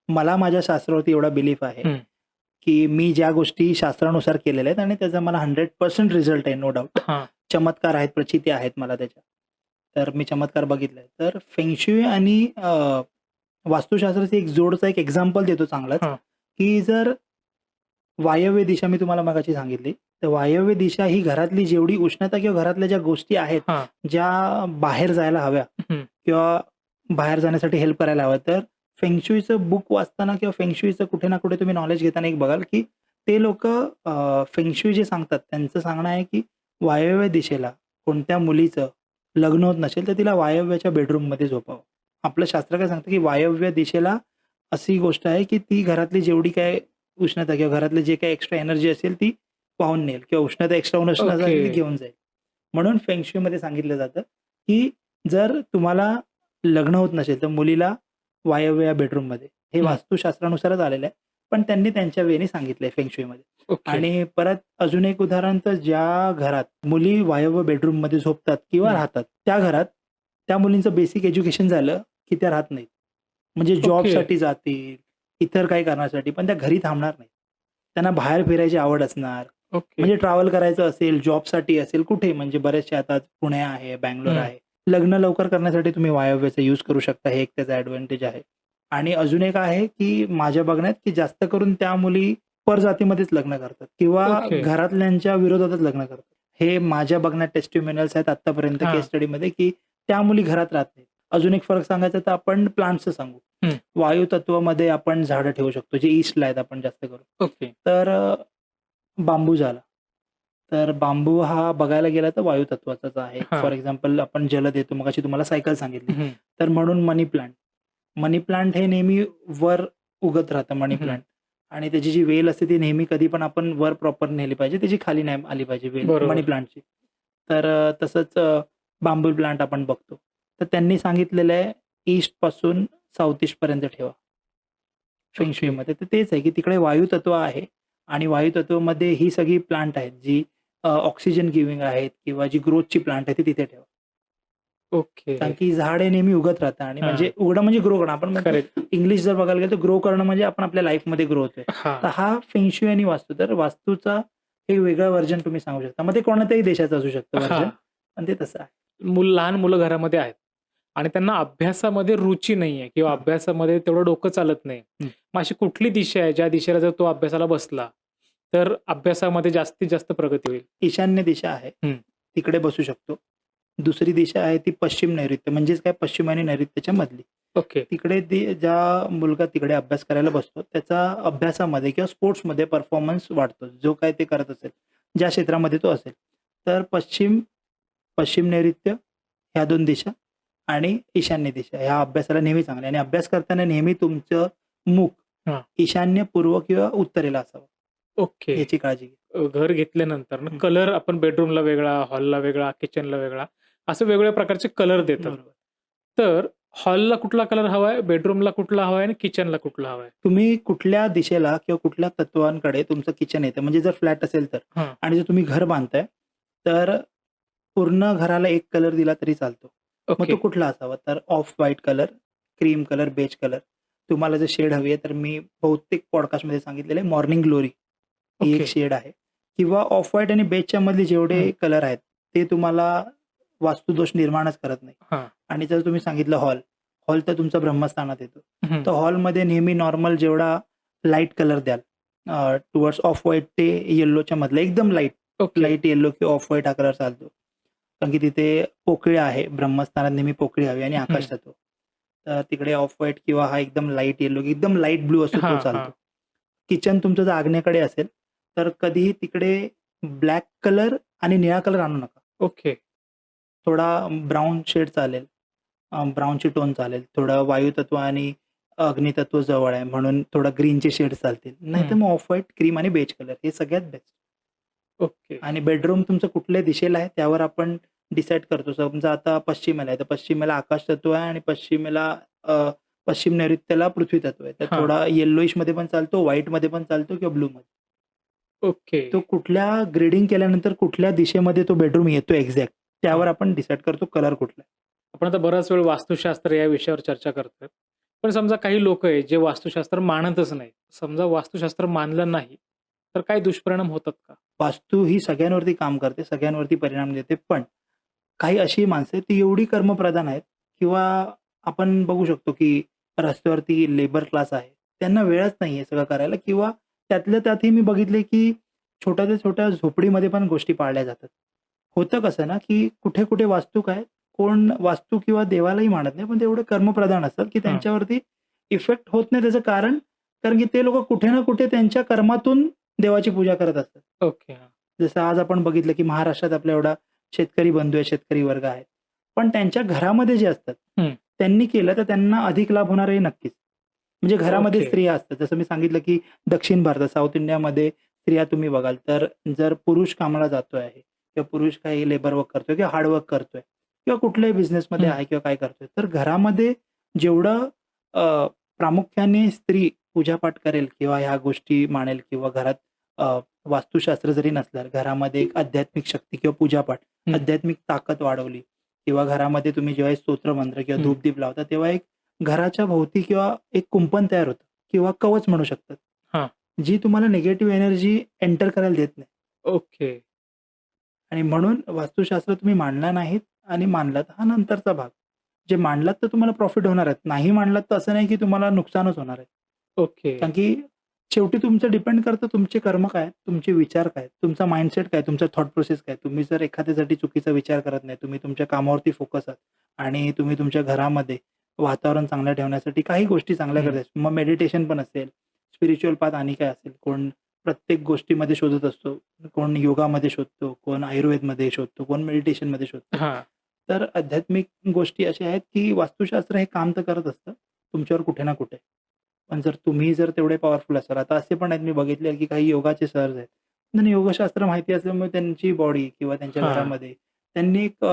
मला माझ्या शास्त्रावरती एवढा बिलीफ आहे, हं. की मी ज्या गोष्टी शास्त्रानुसार केलेल्या आहेत आणि त्याचा मला 100% रिझल्ट आहे, नो डाउट. हां. चमत्कार आहेत, प्रचिती आहेत मला त्याच्या. तर मी चमत्कार बघितलाय. तर फेंगशुई आणि वास्तुशास्त्राची एक जोडचा एक एक्झाम्पल देतो चांगलाच, हां. की जर वायव्य दिशा मी तुम्हाला मगाशी सांगितली, तर वायव्य दिशा ही घरातली जेवढी उष्णता किंवा घरातल्या ज्या गोष्टी आहेत, हां. ज्या बाहेर जायला हव्या हं. किंवा बाहेर जाण्यासाठी हेल्प करायला हव्या, तर फेंगशुईचं बुक वाचताना किंवा फेंगशुईचं कुठे ना कुठे तुम्ही नॉलेज घेताना एक बघाल, की ते लोकं फेंगशुई जे सांगतात त्यांचं सांगणं आहे, की वायव्य दिशेला कोणत्या मुलीचं लग्न होत नसेल, तर तिला वायव्याच्या बेडरूममध्ये झोपावं. आपलं शास्त्र काय सांगतं, की वायव्य दिशेला अशी गोष्ट आहे, की ती घरातली जेवढी काही उष्णता किंवा घरातली जे काही एक्स्ट्रा एनर्जी असेल ती वाहून नेईल किंवा उष्णता एक्स्ट्रा उष्णता ओके. ती घेऊन जाईल. म्हणून फेंगशुईमध्ये सांगितलं जातं, की जर तुम्हाला लग्न होत नसेल, तर मुलीला वायव्य बेडरूममध्ये. हे हं. वास्तुशास्त्रानुसारच आलेलं आहे. पण त्यांनी त्यांच्या वेने सांगितलंय फेंगशुईमध्ये. ओके. आणि परत अजून एक उदाहरण तर ज्या घरात मुली वायव्य बेडरूममध्ये झोपतात किंवा हं. राहतात, त्या घरात त्या मुलींचं बेसिक एज्युकेशन झालं, की त्या राहत नाहीत. म्हणजे ओके. जॉबसाठी जातील, इतर काही कारणासाठी, पण त्या घरी थांबणार नाहीत. त्यांना बाहेर फिरायची आवड असणार. ओके. म्हणजे ट्रॅव्हल करायचं असेल, जॉबसाठी असेल, कुठे म्हणजे बरेचसे आता पुणे आहे, बंगलोर हं. आहे. लग्न लवकर करण्यासाठी तुम्ही वायव्याचा यूज करू शकता. हे एक त्याचा ॲडव्हांटेज आहे. आणि अजून एक आहे, की माझ्या बघण्यात, की जास्त करून त्या मुली परजातीमध्येच लग्न करतात किंवा ओके. घरातल्यांच्या विरोधातच लग्न करतात. हे माझ्या बघण्यात टेस्टिमोनियल्स आहेत आत्तापर्यंत हां. केस स्टडीमध्ये, की त्या मुली घरात राहत नाहीत. अजून एक फरक सांगायचा तर आपण प्लांट्सचं सांगू. हं. वायू तत्वामध्ये आपण झाडं ठेवू शकतो, जे ईस्टला आहेत आपण जास्त करून. ओके. तर बांबू झाला. तर बांबू हा बघायला गेला तर वायू तत्वाचाच आहे. हां. फॉर एक्झाम्पल आपण जल देतो. मगाशी तुम्हाला सायकल सांगितली. हं. तर म्हणून मनी प्लांट. मनी प्लांट हे नेहमी वर उगत राहतं मनी हं. प्लांट आणि त्याची जी वेल असते ती नेहमी कधी पण आपण वर प्रॉपर नेली पाहिजे. त्याची खाली नाही आली पाहिजे वेल मनी बरोबर. प्लांटची. तर तसंच बांबू प्लांट आपण बघतो. तर त्यांनी सांगितलेलं आहे ईस्टपासून साऊथ ईस्ट पर्यंत ठेवा फेंग ओके. शुईमध्ये. तर तेच आहे की तिकडे वायू तत्व आहे आणि वायू तत्वमध्ये ही सगळी प्लांट आहेत जी ऑक्सिजन गिव्हिंग आहेत किंवा जी ग्रोथची प्लांट आहे ती तिथे ठेवा. ओके. कारण की झाड हे नेहमी उगत राहतं आणि हां. म्हणजे उगणं म्हणजे ग्रो करणं. आपण म्हणतो करेक्ट. इंग्लिश जर बघायला गेलं तर ग्रो करणं म्हणजे आपण आपल्या लाईफमध्ये ग्रो होतोय. हां. तर हा फेंग शुई आणि वास्तू, तर वास्तूचा एक वेगळं व्हर्जन तुम्ही सांगू शकता. मग ते कोणत्याही देशाचं असू शकतं व्हर्जन, हां. पण ते तसं आहे. लहान मुलं घरामध्ये आहेत आणि त्यांना अभ्यासामध्ये रुची नाहीये किंवा हां. अभ्यासामध्ये तेवढं डोकं चालत नाही. हं. मग अशी कुठली दिशा आहे ज्या दिशेला जर तो अभ्यासाला बसला, तर अभ्यासामध्ये जास्तीत जास्त प्रगती होईल? ईशान्य दिशा आहे. हं. तिकडे बसू शकतो. दुसरी दिशा आहे ती पश्चिम नैऋत्य, म्हणजेच काय पश्चिम आणि नैऋत्यच्या मधली. ओके. तिकडे ज्या मुलगा तिकडे अभ्यास करायला बसतो, त्याचा अभ्यासामध्ये किंवा स्पोर्ट्समध्ये परफॉर्मन्स वाढतो. जो काही ते करत असेल, ज्या क्षेत्रामध्ये तो असेल. तर पश्चिम, पश्चिम नैऋत्य ह्या 2 दिशा आणि ईशान्य दिशा ह्या अभ्यासाला नेहमी चांगल्या, आणि अभ्यास करताना नेहमी तुमचं मुख हां. ईशान्य, पूर्व किंवा उत्तरेला असावं. ओके. याची काळजी घ्या. घर घेतल्यानंतर ना हं. कलर आपण बेडरूमला वेगळा, हॉलला वेगळा, किचनला वेगळा, असं वेगवेगळ्या प्रकारचे कलर देतात. बरोबर. तर हॉलला कुठला कलर हवाय, बेडरूमला कुठला हवाय आणि किचनला कुठला हवाय? तुम्ही कुठल्या दिशेला किंवा कुठल्या तत्वांकडे तुमचं किचन येतं, म्हणजे जर फ्लॅट असेल तर, हां. आणि जर तुम्ही घर बांधताय, तर पूर्ण घराला एक कलर दिला तरी चालतो. मग ओके. तो कुठला असावा? तर off white colour, cream colour, beige colour. तुम्हाला जर शेड हवी आहे, तर मी बहुतेक पॉडकास्टमध्ये सांगितलेलं आहे मॉर्निंग ग्लोरी ही एक ओके. शेड आहे. किंवा ऑफ व्हाईट आणि बेजच्या मधले जेवढे हं. कलर आहेत, ते तुम्हाला वास्तुदोष निर्माणच करत नाही. हां. आणि जर तुम्ही सांगितलं हॉल तर तुमचा ब्रह्मस्थानात येतो. हं. तर हॉलमध्ये नेहमी नॉर्मल जेवढा लाईट कलर द्याल, टुवर्ड्स ऑफ व्हाईट ते येल्लोच्या मधला एकदम ओके. लाईट येल्लो किंवा ऑफ व्हाईट हा कलर चालतो. कारण की तिथे पोकळी आहे. ब्रह्मस्थानात नेहमी पोकळी हवी आणि आकाश हं. तत्व. तर तिकडे ऑफ व्हाईट किंवा हा एकदम लाईट येल्लो, एकदम लाईट ब्लू असतो तो हां, चालतो. हां. किचन तुमचं जर आग्नेयेकडे असेल, तर कधीही तिकडे ब्लॅक कलर आणि निळा कलर आणू नका. ओके. थोडा ब्राउन शेड चालेल. ब्राउनची टोन चालेल. थोडं वायुतत्व आणि अग्नितत्व जवळ आहे म्हणून थोडा ग्रीनचे शेड्स चालतील. नाहीतर हं. मग ऑफ व्हाईट, क्रीम आणि बेज कलर हे सगळ्यात बेस्ट. ओके. आणि बेडरूम तुमचं कुठल्या दिशेला आहे त्यावर आपण डिसाईड करतो. समजा आता पश्चिमेला आहे, तर पश्चिमेला आकाश तत्व आहे आणि पश्चिमेला पश्चिम नैऋत्याला पृथ्वी तत्व आहे. तर हां. थोडा येल्लोइशमध्ये पण चालतो, व्हाईटमध्ये पण चालतो किंवा ब्लूमध्ये. ओके. तो कुठल्या ग्रेडिंग केल्यानंतर कुठल्या दिशेमध्ये तो बेडरूम येतो एक्झॅक्ट, त्यावर हां. आपण डिसाईड करतो कलर कुठला आहे. आपण आता बराच वेळ वास्तुशास्त्र या विषयावर चर्चा करतोय. पण समजा काही लोक आहेत जे वास्तुशास्त्र मानतच नाही. समजा वास्तुशास्त्र मानलं नाही, तर काही दुष्परिणाम होतात का? वास्तू ही सगळ्यांवरती काम करते, सगळ्यांवरती परिणाम देते. पण काही अशी माणसं आहेत, ती एवढी कर्मप्रधान आहेत किंवा आपण बघू शकतो, की रस्त्यावरती लेबर क्लास आहे. त्यांना वेळच नाहीये सगळं करायला, किंवा त्यातल्या त्यातही मी बघितले, की छोट्याच्या छोट्या झोपडीमध्ये पण गोष्टी पाळल्या जातात. होतं कसं ना, की कुठे-कुठे वास्तू काय, कोण वास्तू किंवा देवालाही मानत नाही, पण ते एवढे कर्मप्रधान असतात, की हां. त्यांच्यावरती इफेक्ट होत नाही. त्याचं कारण की ते लोकं कुठे ना कुठे त्यांच्या कर्मातून देवाची पूजा करत असतात. ओके. हां. जसं आज आपण बघितलं, की महाराष्ट्रात आपला एवढा शेतकरी बंधू आहे, शेतकरी वर्ग आहे. पण त्यांच्या घरामध्ये जे असतात, हं. त्यांनी केलं तर त्यांना अधिक लाभ होणार आहे नक्कीच. म्हणजे घरामध्ये ओके. स्त्रिया असतात. जसं मी सांगितलं, की दक्षिण भारतात, साउथ इंडियामध्ये स्त्रिया तुम्ही बघाल, तर जर पुरुष कामाला जातोय आहे किंवा पुरुष काही लेबर वर्क करतोय किंवा हार्ड वर्क करतोय किंवा कुठल्याही बिझनेसमध्ये हं. आहे किंवा काय करतोय, तर घरामध्ये जेवढं प्रामुख्याने स्त्री पूजापाठ करेल किंवा ह्या गोष्टी मानेल किंवा घरात वास्तुशास्त्र जरी नसलं, घरामध्ये एक आध्यात्मिक शक्ती किंवा पूजापाठ, हं. आध्यात्मिक ताकद वाढवली किंवा घरामध्ये तुम्ही जेव्हा स्तोत्रमंत्र किंवा हं. धूपदीप लावता, तेव्हा एक घराच्या भोवती किंवा एक कुंपण तयार होतं किंवा कवच म्हणू शकतात. हां. जी तुम्हाला निगेटिव्ह एनर्जी एंटर करायला देत नाही. ओके. आणि म्हणून वास्तुशास्त्र तुम्ही मांडला नाहीत आणि मानलात हा नंतरचा भाग. जे मांडलात तर तुम्हाला प्रॉफिट होणार आहेत. नाही मांडलात तर असं नाही की तुम्हाला नुकसानच होणार आहे. ओके. कारण की शेवटी तुमचं डिपेंड करतं तुमचे कर्म काय आहेत, तुमचे विचार काय आहेत, तुमचा माइंडसेट काय, तुमचा थॉट प्रोसेस काय. तुम्ही जर एखाद्यासाठी चुकीचा विचार करत नाही, तुम्ही तुमच्या कामावरती फोकस आहात आणि तुम्ही तुमच्या घरामध्ये वातावरण चांगलं ठेवण्यासाठी काही गोष्टी चांगल्या हं. करताय. मग मेडिटेशन पण असेल, स्पिरिच्युअल पाथ आणि काय असेल. कोण प्रत्येक गोष्टीमध्ये शोधत असतो. कोण योगामध्ये शोधतो, कोण आयुर्वेदमध्ये शोधतो, कोण मेडिटेशनमध्ये शोधतो. हां. तर आध्यात्मिक गोष्टी अशा आहेत, की वास्तुशास्त्र हे काम तर करत असतं तुमच्यावर कुठे ना कुठे. पण जर तेवढे पॉवरफुल असाल, आता असे पण आहेत मी बघितले, की काही योगाचे सर्स आहेत. त्यांना योगशास्त्र माहिती असल्यामुळे त्यांची बॉडी किंवा त्यांच्या हां. घरामध्ये त्यांनी एक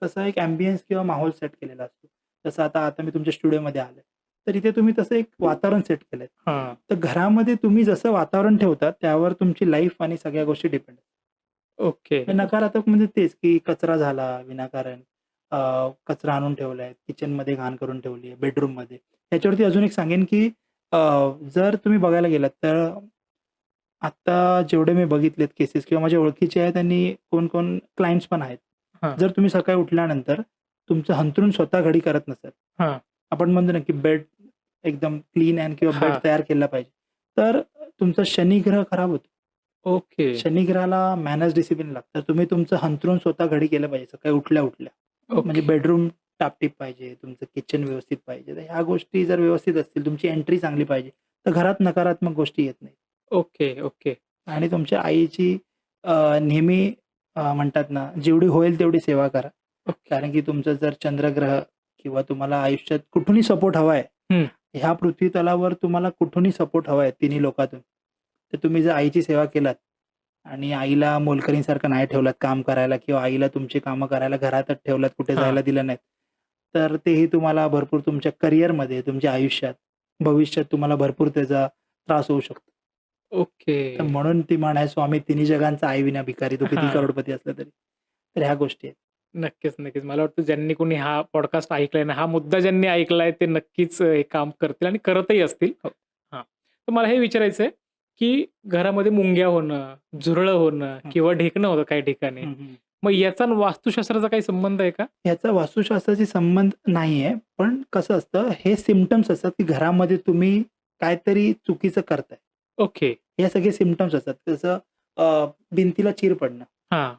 तसा एक अँबियन्स किंवा माहोल सेट केलेला असतो. जसं आता मी तुमच्या स्टुडिओमध्ये आलोय. तर इथे तुम्ही तसं एक वातावरण सेट केलंय. हां. तर घरामध्ये तुम्ही जसं वातावरण ठेवता त्यावर तुमची लाईफ आणि सगळ्या गोष्टी डिपेंड आहेत. ओके. तर नकारात्मक म्हणजे तेच, की कचरा झाला विनाकारण, अ, कचरा आणून ठेवलाय, किचनमध्ये घाण करून ठेवली आहे, बेडरूममध्ये. त्याच्यावरती अजून एक सांगेन, की अ, जर तुम्ही बघायला गेलात तर आता जेवढे मी बघितलेत केसेस किंवा माझ्या ओळखीचे आहेत आणि कोण-कोण क्लायंट्स पण आहेत. हां, जर तुम्ही सकाळी उठल्यानंतर तुमचं अंथरूण स्वतः घडी करत नसाल, हां. आपण म्हणतो ना, की बेड एकदम क्लीन अँड किंवा बेड हां. तयार केला पाहिजे. तर तुमचा शनिग्रह खराब होतो. ओके. शनिग्रहाला मॅनर्स डिसिप्लिन लागतं. तुम्ही तुमचं अंथरूण स्वतः घडी केलं पाहिजे सकाळी उठल्या-उठल्या. म्हणजे ओके. बेडरूम टापटीप पाहिजे, तुमचं किचन व्यवस्थित पाहिजे. तर ह्या गोष्टी जर व्यवस्थित असतील, तुमची एंट्री चांगली पाहिजे, तर घरात नकारात्मक गोष्टी येत नाहीत. Okay, okay. आणि तुमच्या आईची नेहमी म्हणतात ना, जेवढी होईल तेवढी सेवा करा. ओके. कारण की तुमचं जर चंद्रग्रह किंवा तुम्हाला आयुष्यात कुठूनही सपोर्ट हवा आहे, हं. ह्या पृथ्वी तलावर तुम्हाला कुठूनही सपोर्ट हवा आहे तिन्ही लोकातून. तर तुम्ही जर आईची सेवा केलात आणि आईला मोलकरीणसारखं नाही ठेवलात काम करायला किंवा आईला तुमची कामं करायला घरातच ठेवलात, कुठे हां. जायला दिलं नाहीत, तर तेही तुम्हाला भरपूर तुमच्या करिअरमध्ये, तुमच्या आयुष्यात, भविष्यात तुम्हाला भरपूर त्याचा त्रास होऊ शकतो. ओके. तर म्हणून ती म्हण आहे, "स्वामी तिन्ही जगांचा आई विना भिकारी." तो किती हां. करोडपती असला तरी. तर ह्या गोष्टी आहेत. नक्कीच, नक्कीच. मला वाटतं ज्यांनी कोणी हा पॉडकास्ट ऐकलाय ना, हा मुद्दा ज्यांनी ऐकलाय ते नक्कीच हे काम करतील आणि करतही असतील. हो. हां. तर मला हे विचारायचंय, की घरामध्ये मुंग्या होणं, झुरळं होणं हं. किंवा ढेकणं होतं काही ठिकाणी. हं, हं. मग याचा आणि वास्तुशास्त्राचा काही संबंध आहे का? ह्याचा वास्तुशास्त्राशी संबंध नाहीये. पण कसं असतं, हे सिम्प्टम्स असतात, की घरामध्ये तुम्ही काहीतरी चुकीचं करताय. ओके. हे सगळे सिम्प्टम्स असतात. जसं भिंतीला चीर पडणं, हां.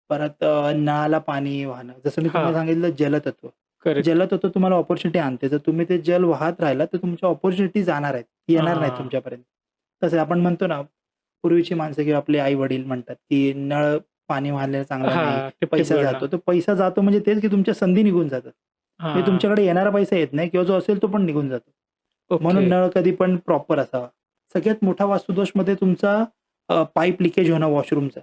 परत नळाला पाणी वाहणं. जसं मी हां. तुम्हाला सांगितलं जलतत्व. करेक्ट. जलतत्व तुम्हाला अपॉर्च्युनिटी आणते. जर तुम्ही ते जल वाहत राहिलात, तर तुमच्या अपॉर्च्युनिटी जाणार आहेत, येणार नाहीत हां. तुमच्यापर्यंत. तसं आपण म्हणतो ना, पूर्वीची माणसं किंवा आपले आई-वडील म्हणतात, की नळ पाणी वाहलेलं चांगलं नाही, हां. टिप-टिप पैसा गळणं. जातो. तर पैसा जातो म्हणजे तेच, की तुमच्या संधी निघून जातात. म्हणजे हां. तुमच्याकडे येणारा पैसा येत नाही किंवा जो असेल तो पण निघून जातो. ओके. म्हणून नळ कधी पण प्रॉपर असावा. सगळ्यात मोठा वास्तुदोषमध्ये तुमचा पाईप लिकेज होणं वॉशरूमचा.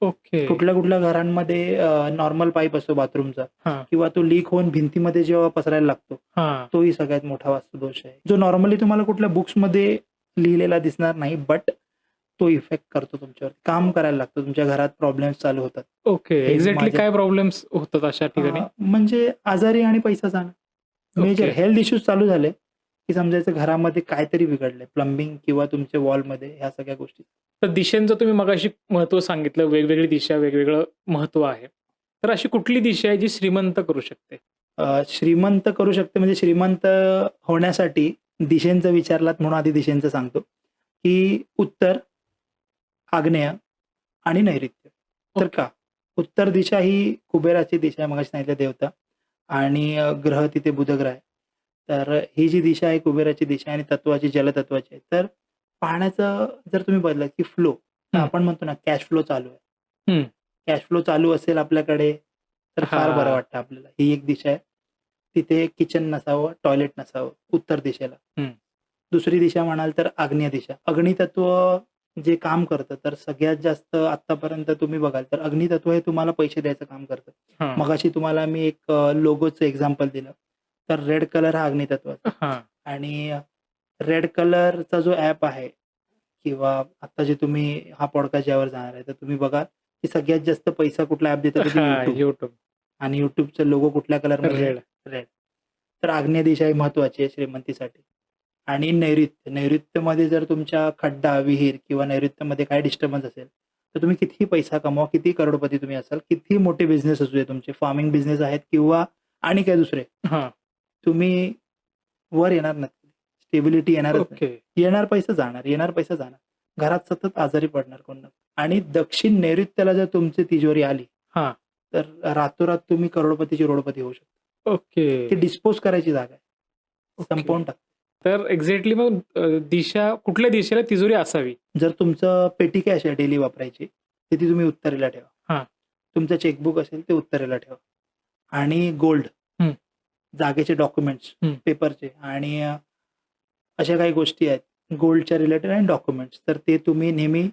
ओके. कुठल्या-कुठल्या घरांमध्ये नॉर्मल पाईप असतो बाथरूमचा हां. किंवा तो लीक होऊन भिंतीमध्ये जेव्हा पसरायला लागतो, हां. तोही सगळ्यात मोठा वास्तुदोष आहे. जो नॉर्मली तुम्हाला कुठल्या बुक्समध्ये लिहिलेला दिसणार नाही, बट तो इफेक्ट करतो तुमच्यावर. काम करायला लागतं. तुमच्या घरात प्रॉब्लेम्स चालू होतात. ओके. हे एक्झॅक्टली माझ्या काय प्रॉब्लेम्स होतात अशा ठिकाणी? म्हणजे आजारी आणि पैसा जाणं. Major okay. हेल्थ इश्यूज चालू झाले, की समजायचं घरामध्ये काहीतरी बिघडलंय. प्लंबिंग किंवा तुमच्या वॉलमध्ये ह्या सगळ्या गोष्टी. तर दिशेंचं तुम्ही मगाशी महत्त्व सांगितलं, वेगवेगळी दिशा, वेगवेगळं महत्त्व आहे. तर अशी कुठली दिशा आहे जी श्रीमंत करू शकते? श्रीमंत करू शकते म्हणजे श्रीमंत होण्यासाठी दिशेंचा विचारलात म्हणून आधी दिशेंचं सांगतो, की उत्तर, आग्नेय आणि नैऋत्य. तर ओके. का? उत्तर दिशा ही कुबेराची दिशा आहे मगाशी सांगितलं देवता आणि ग्रह तिथे बुध ग्रह आहे. तर ही जी दिशा आहे कुबेराची दिशा आणि तत्वाची जलतत्वाची आहे. तर पाण्याचं जर तुम्ही बघितलं की फ्लो, तर हं. आपण म्हणतो ना कॅश फ्लो चालू आहे. हं. कॅश फ्लो चालू असेल आपल्याकडे, तर फार बरं हां. वाटतं आपल्याला. ही एक दिशा आहे. तिथे किचन नसावं, टॉयलेट नसावं उत्तर दिशेला. हं. दुसरी दिशा म्हणाल तर आग्नेय दिशा. अग्नितत्व जे काम करतं, तर सगळ्यात जास्त आत्तापर्यंत तुम्ही बघाल तर अग्नितत्व हे तुम्हाला पैसे द्यायचं काम करतं. हां. मगाशी तुम्हाला मी एक लोगोचं एक्झाम्पल दिलं. तर रेड कलर हा अग्नितत्वाचा हां. आणि रेड कलरचा जो ॲप आहे किंवा आता जे तुम्ही हा पॉडकास्ट ज्यावर जाणार आहे, तर तुम्ही बघा की सगळ्यात जास्त पैसा कुठला ॲप देतं तर ते हां. YouTube YouTube. आणि YouTubeचा लोगो कुठल्या कलरमध्ये आहे? रेड. रेड. तर आग्नेय दिशा ही महत्त्वाची आहे श्रीमंतीसाठी. आणि नैऋत्य. नैऋत्यमध्ये जर तुमच्या खड्डा, विहीर किंवा नैऋत्यमध्ये काही डिस्टर्बन्स असेल, तर तुम्ही कितीही पैसा कमवा, कितीही करोडपती तुम्ही असाल, कितीही मोठे बिझनेस असू दे तुमचे, फार्मिंग बिझनेस आहेत किंवा आणि काही दुसरे, हां. तुम्ही वर येणार नाही. स्टेबिलिटी येणारच नाही. ओके. येणार पैसा जाणार, येणार पैसा जाणार. घरात सतत आजारी पडणार कोण ना. आणि दक्षिण नैऋत्याला जर तुमची तिजोरी आली, हां. तर रातोरात तुम्ही करोडपतीची रोडपती होऊ शकता. ओके. ती डिस्पोज करायची जागा आहे. ओके. संपवून टाक. तर एक्झॅक्टली मग दिशा कुठल्या दिशेला तिजोरी असावी? जर तुमचं पेटी कॅश आहे डेली वापरायची, तर ती तुम्ही उत्तरेला ठेवा. हां. तुमचं चेकबुक असेल ते उत्तरेला ठेवा. आणि गोल्ड, हं. जागेचे डॉक्युमेंट्स, हं. पेपरचे आणि अशा काही गोष्टी आहेत गोल्डच्या रिलेटेड आणि डॉक्युमेंट्स, तर ते तुम्ही नेहमी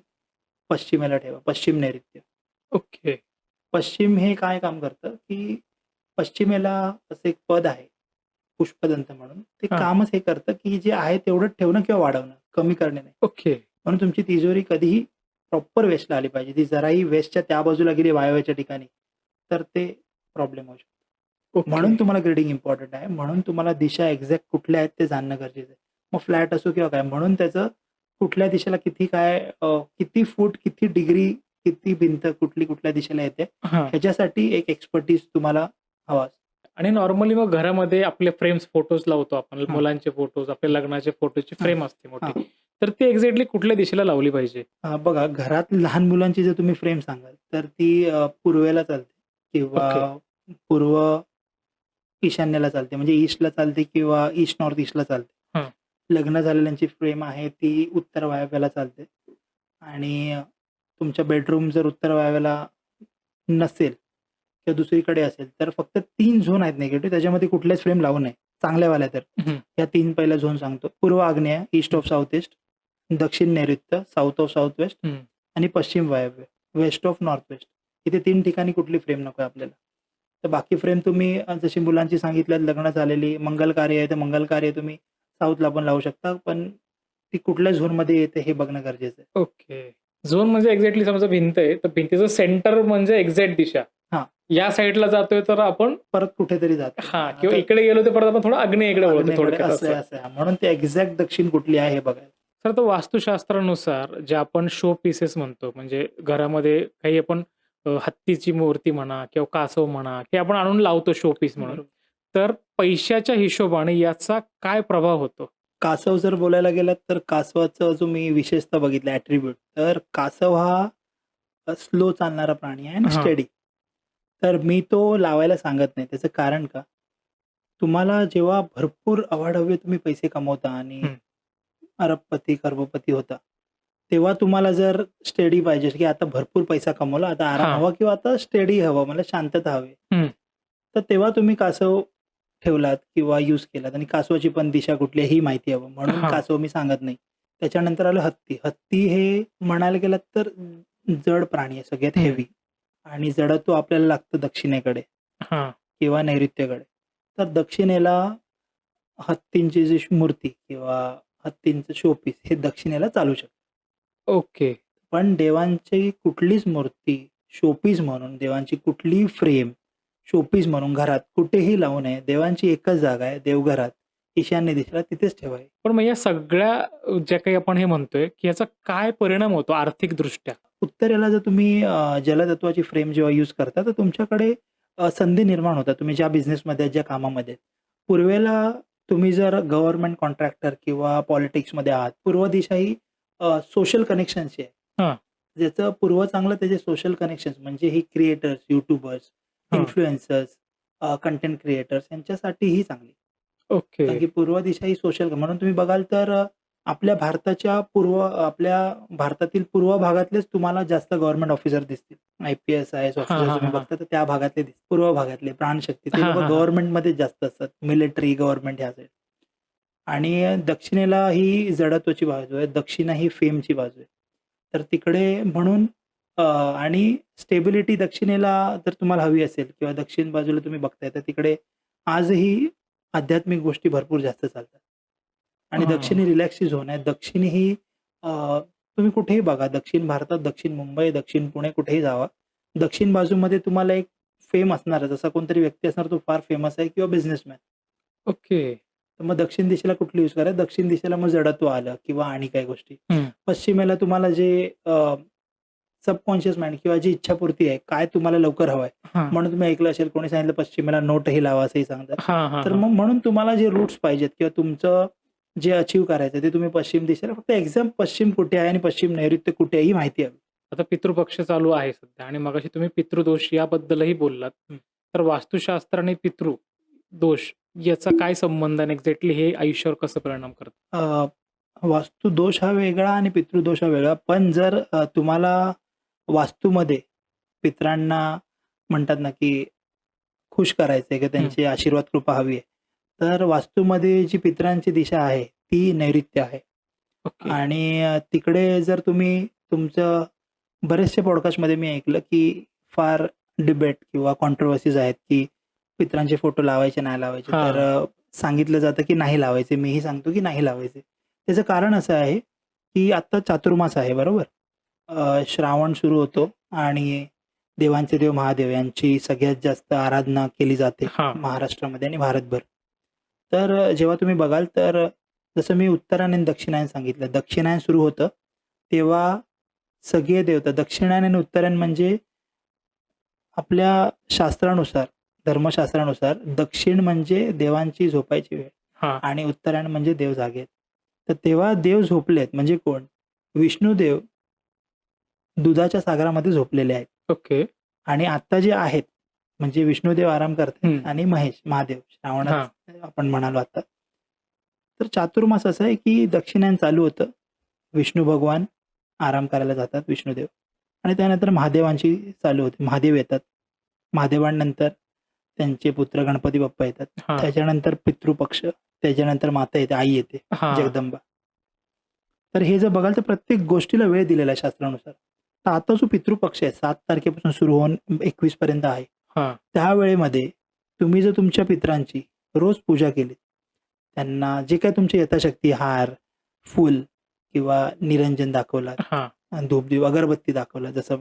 पश्चिमेला ठेवा. पश्चिम नैऋत्य. पुष्पदंत म्हणून. ते हां. कामच हे करतं, की जे आहे तेवढं ठेवणं किंवा वाढवणं, कमी करणे नाही. ओके. म्हणून तुमची तिजोरी कधीही प्रॉपर वेस्टला आली पाहिजे. ती जराही वेस्टच्या त्या बाजूला गेली वायव्याच्या ठिकाणी, तर ते प्रॉब्लेम होऊ शकतो. ओके. म्हणून तुम्हाला ग्रेडिंग इम्पॉर्टंट आहे. म्हणून तुम्हाला दिशा एक्झॅक्ट कुठल्या आहेत ते जाणणं गरजेचं आहे. मग फ्लॅट असो किंवा काय, म्हणून त्याचं कुठल्या दिशेला किती काय किती फूट, किती डिग्री, किती भिंत कुठल्या दिशेला येते, हां. ह्याच्यासाठी एक एक्सपर्टीज तुम्हाला हवा असतो. आणि नॉर्मली मग घरामध्ये आपले फ्रेम्स फोटोज लावतो आपण. हां. मुलांचे फोटोज, आपल्या लग्नाचे फोटोची हां. फ्रेम असते मोठी. हां. तर ती एक्झॅक्टली कुठल्या दिशेला लावली पाहिजे? बघा, घरात लहान मुलांची जर तुम्ही फ्रेम सांगाल, तर ती पूर्वेला चालते किंवा ओके. पूर्व ईशान्येला चालते. म्हणजे ईस्टला चालते किंवा ईस्ट नॉर्थ ईस्टला चालते. हां. लग्न झालेल्यांची फ्रेम आहे ती उत्तर वायव्याला चालते आणि तुमच्या बेडरूम जर उत्तर वायव्याला नसेल किंवा दुसरीकडे असेल, तर फक्त 3 झोन आहेत निगेटिव्ह, त्याच्यामध्ये कुठल्याच फ्रेम लावू नये. चांगल्यावाल्या तर. हं. या 3 पहिला झोन सांगतो. पूर्व आग्नेय, ईस्ट ऑफ साउथ ईस्ट, दक्षिण नैऋत्य, साउथ ऑफ साउथ वेस्ट हं. आणि पश्चिम वायव्य, वेस्ट ऑफ नॉर्थ वेस्ट. इथे 3 ठिकाणी कुठली फ्रेम नको आहे आपल्याला. तर बाकी फ्रेम तुम्ही जशी मुलांची सांगितल्यात, लग्न झालेली, मंगल कार्य आहे, तर मंगल कार्य तुम्ही साऊथला पण लावू शकता. पण ती कुठल्या झोनमध्ये येते हे बघणं गरजेचं आहे. ओके. झोन म्हणजे एक्झॅक्टली समजा भिंत आहे, तर भिंतीचं सेंटर म्हणजे एक्झॅक्ट दिशा. हां. या साइडला जातोय तर आपण परत कुठेतरी जातो. हां, किंवा इकडे गेलो तर परत आपण थोडं आग्नेयेकडे वळतो आग्नेयेकडे थोडक्यात असं आहे, असं. असं आहे. म्हणून ते एक्झॅक्ट दक्षिण कुठली आहे हे बघायचं. तर तो वास्तुशास्त्रानुसार जे आपण शो पीसेस म्हणतो, म्हणजे घरामध्ये काही आपण हत्तीची मूर्ती म्हणा किंवा कासव म्हणा, की आपण आणून लावतो शो पीस म्हणून. बरोबर. तर पैशाच्या हिशोबाने याचा काय प्रभाव होतो? कासव जर बोलायला गेलात, तर कासवाचा जो मी विशेषतः बघितला ॲट्रिब्यूट, तर कासव हा स्लो चालणारा प्राणी आहे आणि हां. स्टेडी. तर मी तो लावायला सांगत नाही. त्याचं कारण का? तुम्हाला जेव्हा भरपूर अवाढव्य तुम्ही पैसे कमवता आणि हं. अरबपती, खरबपती होता, तेव्हा तुम्हाला जर स्टेडी पाहिजे, की आता भरपूर पैसा कमवला, आता आराम हां. हवा किंवा आता स्टेडी हवं, मला शांतता हवी. हं. तर तेव्हा तुम्ही कासव ठेवलात किंवा यूज केलात आणि कासवाची पण दिशा कुठली आहे ही माहिती हवं. म्हणून हां. कासव मी सांगत नाही. त्याच्यानंतर आलं हत्ती. हत्ती हे म्हणायला गेलात तर जड प्राणी आहे, सगळ्यात हं. हेवी आणि जडत्व आपल्याला लागतं दक्षिणेकडे हां. किंवा नैऋत्येकडे. तर दक्षिणेला हत्तींची जी मूर्ती किंवा हत्तींचं शोपीस हे दक्षिणेला चालू शकतं. ओके. पण देवांची कुठलीच मूर्ती शोपीस म्हणून, देवांची कुठलीही फ्रेम शोपीस म्हणून घरात कुठेही लावू नये. देवांची एकच जागा आहे देवघरात, ईशान्य दिशेला, तिथेच ठेवावी. पण मग या सगळ्या ज्या काही आपण हे म्हणतोय, की याचा काय परिणाम होतो आर्थिकदृष्ट्या? उत्तरेला जर तुम्ही जलतत्वाची फ्रेम जेव्हा यूज करता, तर तुमच्याकडे संधी निर्माण होतात. तुम्ही ज्या बिझनेसमध्ये, ज्या कामामध्ये आहेत. पूर्वेला तुम्ही जर गव्हर्नमेंट कॉन्ट्रॅक्टर किंवा पॉलिटिक्समध्ये आहात, पूर्व दिशा ही सोशल कनेक्शनची आहे. हां. ज्याचं पूर्व चांगलं त्याचे सोशल कनेक्शन्स म्हणजे ही क्रिएटर्स, यूट्यूबर्स, हां. इन्फ्लुएन्सर्स, कंटेंट क्रिएटर्स यांच्यासाठीही चांगली. ओके. कारण की पूर्व दिशा ही सोशल म्हणून तुम्ही बघाल तर आपल्या भारतातील पूर्व भागातलेच तुम्हाला जास्त गव्हर्नमेंट ऑफिसर दिसतील. आय-पी-एस, आय-एस हां, ऑफिसर हां, तुम्ही हां. बघता तर त्या भागातले दिसतील. पूर्व भागातले प्राणशक्ती ते हां, लोकं हां, हां. गव्हर्नमेंटमध्ये जास्त असतात. मिलिटरी, गव्हर्नमेंट ह्या साईड. आणि दक्षिणेला ही जडत्वाची बाजू आहे, दक्षिणा ही फेमची बाजू आहे. तर तिकडे म्हणून आणि स्टेबिलिटी दक्षिणेला जर तुम्हाला हवी असेल किंवा दक्षिण बाजूला तुम्ही बघताय, तर तिकडे आजही आध्यात्मिक गोष्टी भरपूर जास्त चालतात. आणि हां. दक्षिणी रिलॅक्सची झोन आहे. दक्षिणी ही तुम्ही कुठेही बघा, दक्षिण भारतात, दक्षिण मुंबई, दक्षिण पुणे कुठेही जावा. दक्षिण बाजूमध्ये तुम्हाला एक फेम असणारच. असा कोणतरी व्यक्ती असणार, तो फार फेमस आहे किंवा बिझनेसमॅन. ओके. तर मग दक्षिण दिशेला कुठली यूज करा? दक्षिण दिशेला मग जडत्व आलं किंवा आणि काही गोष्टी. हं. पश्चिमेला तुम्हाला जे सबकॉन्शियस माइंड किंवा जी इच्छापूर्ती आहे, काय तुम्हाला लवकर हवंय. हां. म्हणून तुम्ही ऐकलं असेल कोणी सांगितलं पश्चिमेला नोटही लावा असंही सांगतात. हां, हां, तर हां. मग म्हणून तुम्हाला जे रूट्स पाहिजेत किंवा तुमचं जे अचीव्ह करायचं ते तुम्ही पश्चिम दिशेला फक्त एक्झॅक्ट पश्चिम कुठे आहे आणि पश्चिम नैऋत्य कुठे आहे ही माहिती हवी. आता पितृपक्ष चालू आहे सध्या आणि मगाशी तुम्ही पितृदोष याबद्दलही बोललात. तर वास्तुशास्त्र आणि पितृदोष याचा काय संबंध आणि एक्झॅक्टली हे आयुष्यावर कसं परिणाम करतं? वास्तुदोष हा वेगळा आणि पितृदोष हा वेगळा. पण जर तुम्हाला वास्तूमध्ये पितरांना म्हणतात ना, की खुश करायचंय किंवा त्यांची आशीर्वाद कृपा हवी आहे. तर वास्तूमध्ये जी पितरांची दिशा आहे ती नैऋत्य आहे. ओके. आणि तिकडे जर तुम्ही तुमचं बरेचसे पॉडकास्टमध्ये मी ऐकलं, की फार डिबेट किंवा कॉन्ट्रोव्हर्सीज आहेत, की पितरांचे फोटो लावायचे, नाही लावायचे. हां. तर सांगितलं जातं की नाही लावायचे. मीही सांगतो की नाही लावायचे. त्याचं कारण असं आहे की आत्ता चातुर्मास आहे, बरोबर? श्रावण सुरू होतो आणि देवांचे देव महादेव यांची सगळ्यात जास्त आराधना केली जाते हां. महाराष्ट्रामध्ये आणि भारतभर. तर जेव्हा तुम्ही बघाल तर जसं मी उत्तरायण आणि दक्षिणायन सांगितलं. दक्षिणायन सुरू होतं, तेव्हा सगळे देवता दक्षिणायन आणि उत्तरायण म्हणजे आपल्या शास्त्रानुसार, धर्मशास्त्रानुसार दक्षिण म्हणजे देवांची झोपायची वेळ हां. आणि उत्तरायण म्हणजे देव जागे आहेत. तर तेव्हा देव झोपलेत म्हणजे कोण? विष्णुदेव दुधाच्या सागरामध्ये झोपलेले आहेत ओके. आणि आत्ता जे आहेत म्हणजे विष्णुदेव आराम करतायत हं. आणि महेश, महादेव श्रावणात हां. आपण म्हणालो आता. तर चातुर्मास असं आहे की दक्षिणायन चालू होतं. विष्णू भगवान आराम करायला जातात विष्णुदेव आणि त्यानंतर महादेवांची चालू होते. महादेव येतात. महादेवांनंतर त्यांचे पुत्र गणपती बाप्पा येतात. हां. त्याच्यानंतर पितृपक्ष, त्याच्यानंतर माता येते, आई येते, हां. जगदंबा. तर हे जर बघाल तर प्रत्येक गोष्टीला वेळ दिलेला आहे शास्त्रानुसार. तर आता जो पितृपक्ष आहे 7 तारखेपासून सुरू होऊन 21 पर्यंत आहे. हां. त्या वेळेमध्ये तुम्ही जर तुमच्या पितरांची रोज पूजा केली, त्यांना जे काही तुमची यथाशक्ती हार, फूल किंवा निरंजन दाखवलात, हां. धूप-दीप, अगरबत्ती दाखवला, जसं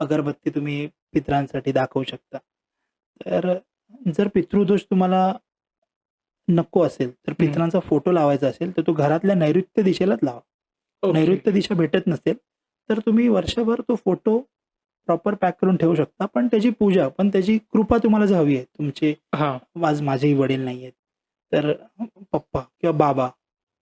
अगरबत्ती तुम्ही पितरांसाठी दाखवू शकता. तर जर पितृदोष तुम्हाला नको असेल, तर हं. पितरांचा फोटो लावायचा असेल, तर तो घरातल्या नैऋत्य दिशेलाच लावा. ओके. नैऋत्य दिशा भेटत नसेल, तर तुम्ही वर्षभर तो फोटो प्रॉपर पॅक करून ठेवू शकता. पण त्याची पूजा, पण त्याची कृपा तुम्हाला जर हवी आहे, तुमचे हां. आज माझेही वडील नाहीयेत, तर पप्पा किंवा बाबा,